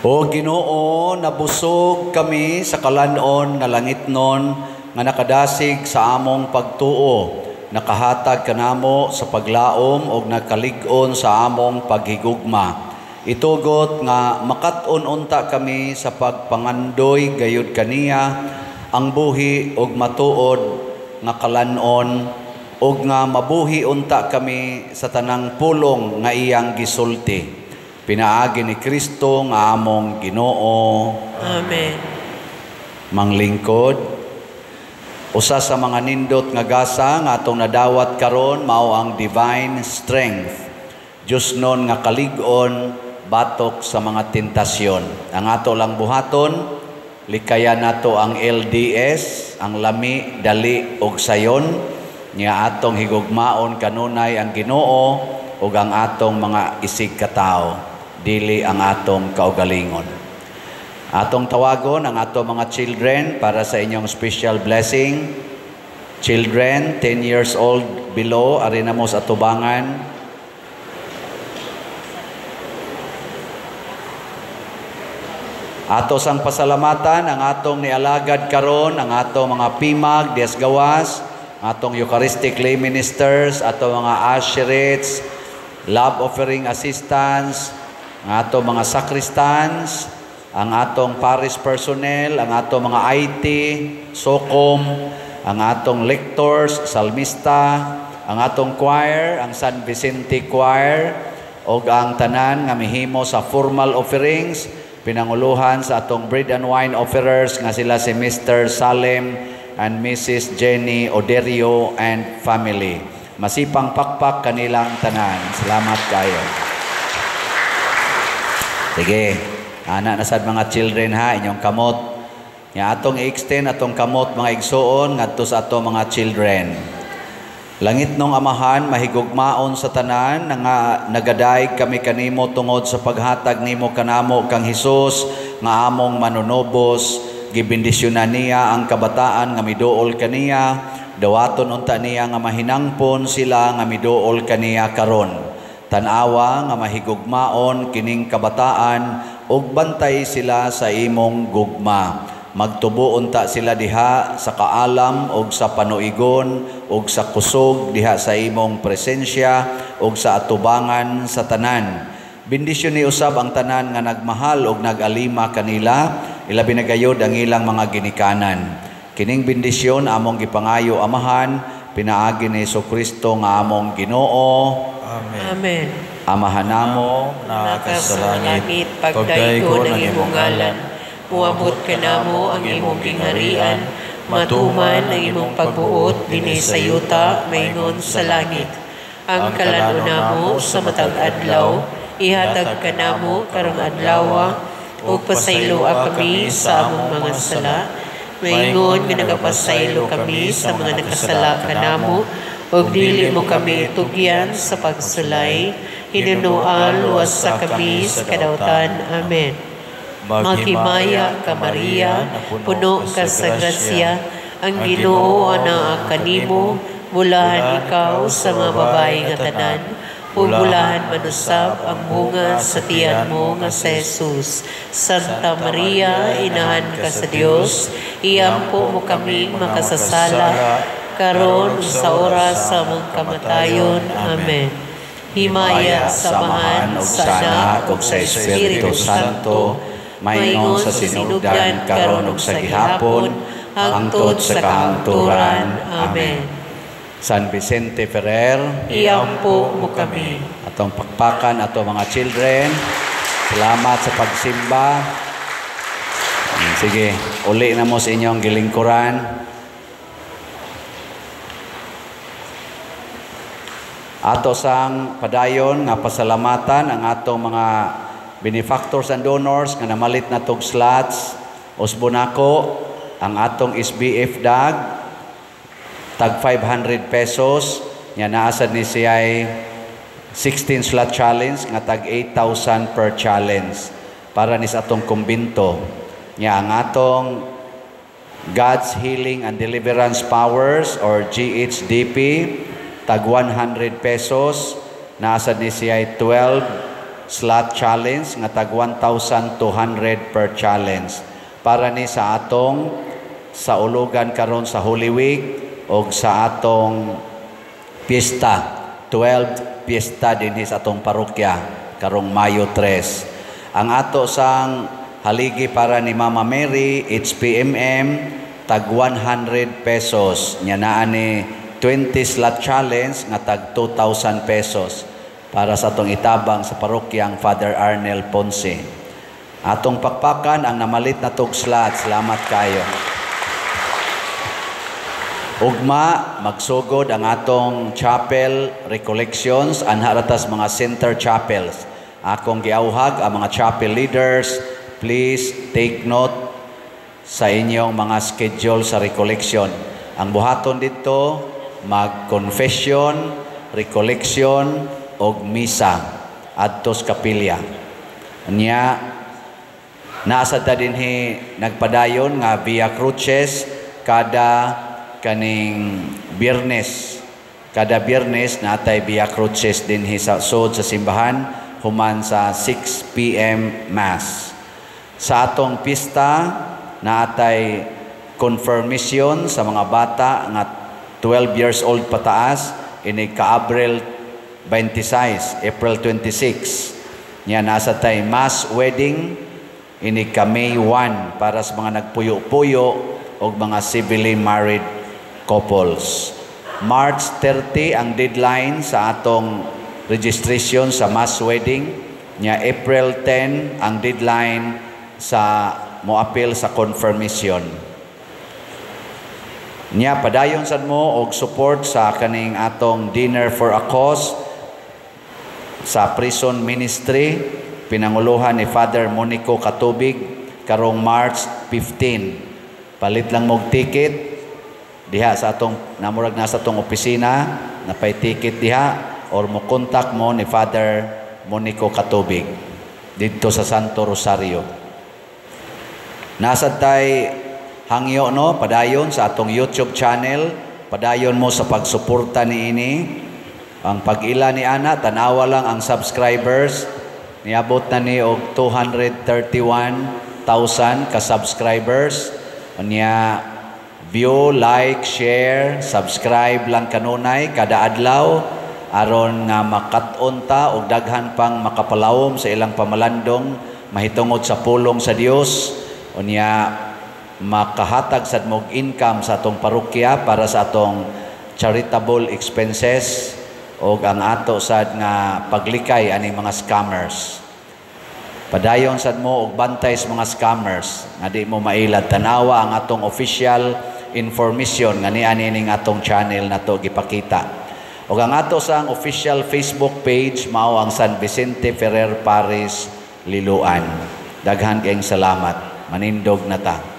O Ginoo, nabusog kami sa kalanon nga langitnon nga nakadasig sa among pagtuo. Nakahatag kanamo sa paglaom o nakalig-on sa among paghigugma. Itugot nga makat-on unta kami sa pagpangandoy gayud kaniya ang buhi og matuod nga kalanon og nga mabuhi unta kami sa tanang pulong nga iyang gisulti. Pinaagi ni Kristo nga among Ginoo. Amen. Manglingkod, usa sa mga nindot nga gasa nga atong nadawat karon mao ang divine strength. Diyos nun nga kalig-on batok sa mga tentasyon. Ang ato lang buhaton, likayan nato ang LDS, ang lami, dali ug sayon, nga atong higugmaon kanunay ang Ginoo ug ang atong mga isig katao, dili ang atong kaugalingon. Atong tawagon ang atong mga children para sa inyong special blessing. Children, 10 years old below, arena mo sa tubangan. Ato sang pasalamatan ang atong nialagad karon, ang atong mga pimag, dias gawas, atong Eucharistic lay ministers, atong mga usherates, love offering assistants, ang atong mga sacristans, ang atong parish personnel, ang atong mga IT, SOCOM, ang atong lectors, salmista, ang atong choir, ang San Vicente Choir, o ang tanan nga mihimo sa formal offerings, pinanguluhan sa atong bread and wine offerers nga sila si Mr. Salem and Mrs. Jenny Oderio and family. Masipang pakpak kanilang tanan. Salamat kayo. Sige, anak na sad mga children ha, inyong kamot. Nga atong i-extend atong kamot mga igsoon ngadto sa atong mga children. Langit nung Amahan, mahigugmaon sa tanan nga nagadaig kami kanimo tungod sa paghatag nimo kanamo kang Hesus nga among manunobos. Gibindisyonan niya ang kabataan nga miduol kaniya, dawaton unta niya nga mahinangpon sila nga miduol kaniya karon. Tanawa nga mahigugmaon kining kabataan ug bantay sila sa imong gugma. Magtubo unta sila diha sa kaalam ug sa panuigon ug sa kusog diha sa imong presensya ug sa atubangan sa tanan. Bendisyon ni usab ang tanan nga nagmahal ug nagalima kanila, ilabi na gayud ang ilang mga ginikanan. Kining bendisyon among gipangayo Amahan, pinaagi ni Jesucristo nga among Ginoo. Amen. Amen. Amahan namo Naka sa langit, pagdaigo ng imong ngalan, muabot ka namo ang imong gingharian, matuman ang imong pagbuot dinhi sa yuta maingon sa langit. Ang kalano namo sa matag adlaw, ihatag ka namo karong adlaw, ug pasayloa kami sa among mga sala, maingon nga nagapasaylo kami sa mga nakasala kanamo, ug dili mo kami itugyan sa pagsulay, hinunuan luwas sa kami sa kadautan. Amen. Maghimaya ka Maria, puno ka sa grasya, ang Ginoo ana kanimo, bulahan ikaw sa mga babae nga tanan, ug bulahan manusab ang bunga sa tiyan mo nga sa Jesus. Santa Maria, inahan ka sa Dios, iampo mo kami makasasala, karon sa oras sa among kamatayon. Amen. Himaya samahan sa Anak ug sa Espiritu Santo, maingon sa sinugdan karon ug sa gihapon, hangtod sa kahangturan. Amen. San Vicente Ferrer, Iampo mo kami. atong pakpakan atong mga children. Salamat sa pagsimba. Sige, uli na mo sa inyong gilingkuran. Ato sang padayon nga pasalamatan ang atong mga benefactors and donors nga namalit na tog slots. Usbonako ang atong SBF DAG tag 500 pesos nya naasad ni siya'y 16 slot challenge nga tag 8,000 per challenge para ni sa atong kumbinto nya ang atong God's Healing and Deliverance Powers or GHDP tag 100 pesos. Nasa ni siya 12 slot challenge nga tag 1,200 per challenge. Para ni sa atong sa ulugan karon sa Holy Week o sa atong piyesta. 12 piyesta din sa atong parokya karong Mayo 3. Ang ato sang haligi para ni Mama Mary, HPMM, tag 100 pesos. Nya naa ni 20 slot challenge nga tag 2,000 pesos para sa atong itabang sa parokyang Father Arnel Ponce. Atong pakpakan ang namalit na tog slot. Salamat kayo. Ugma, magsugod ang atong chapel recollections anha ratas mga center chapels. Akong giauhag ang mga chapel leaders, please take note sa inyong mga schedule sa recollection. Ang buhaton dito, mag-confession, recollection, o misa adtos kapilya. Nya, nasa ta dinhi nagpadayon nga Via Cruces kada kaning Biyernes. Kada Biyernes natay Via Cruces dinhi sa sud sa simbahan human sa 6 p.m. Mass. Sa atong pista natay confirmation sa mga bata nga 12 years old pataas ini ka-Abril 26, April 26. Nya nasa tay mass wedding ini ka May 1 para sa mga nagpuyo-puyo o mga civilly married couples. March 30 ang deadline sa atong registration sa mass wedding. Nya April 10 ang deadline sa moapil sa confirmation. Nya padayon sad mo og support sa kaning atong Dinner for a Cause sa prison ministry pinanguluhan ni Father Monico Katubig karong March 15. Palit lang mog ticket diha sa atong namurag na sa atong opisina napay ticket diha or mo contact mo ni Father Monico Katubig dito sa Santo Rosario. Nasa tay hangyo no padayon sa atong YouTube channel, padayon mo sa pagsuporta niini. Ang pag-ila ni ana tanawa lang ang subscribers niabot na ni og 231,000 ka subscribers. Unya view, like, share, subscribe lang kanunay kada adlaw aron nga makat-on ta og daghan pang makapalawom sa ilang pamalandong mahitungod sa pulong sa Dios. Unya makahatag sad mog income sa atong parokya para sa atong charitable expenses o ang ato sad nga paglikay aning mga scammers. Padayon sad mo og bantay sa mga scammers nga di mo mailad. Tanawa ang atong official information nga niani ning atong channel na to gipakita. O ang ato sang official Facebook page mao ang San Vicente Ferrer Paris Liloan. Daghan kayong salamat. Manindog na ta.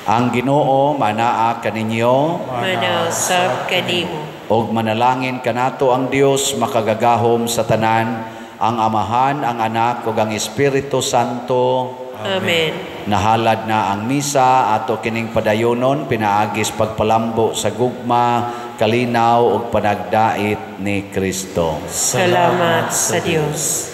Ang Ginoo manaa kaninyo, manausab kanimo. og manalangin kanato ang Dios makagagahom sa tanan, ang Amahan, ang Anak, ug ang Espiritu Santo. Amen. Nahalad na ang misa ato kining padayonon pinaagis pagpalambo sa gugma, kalinaw ug panagdait ni Kristo. Salamat sa Dios.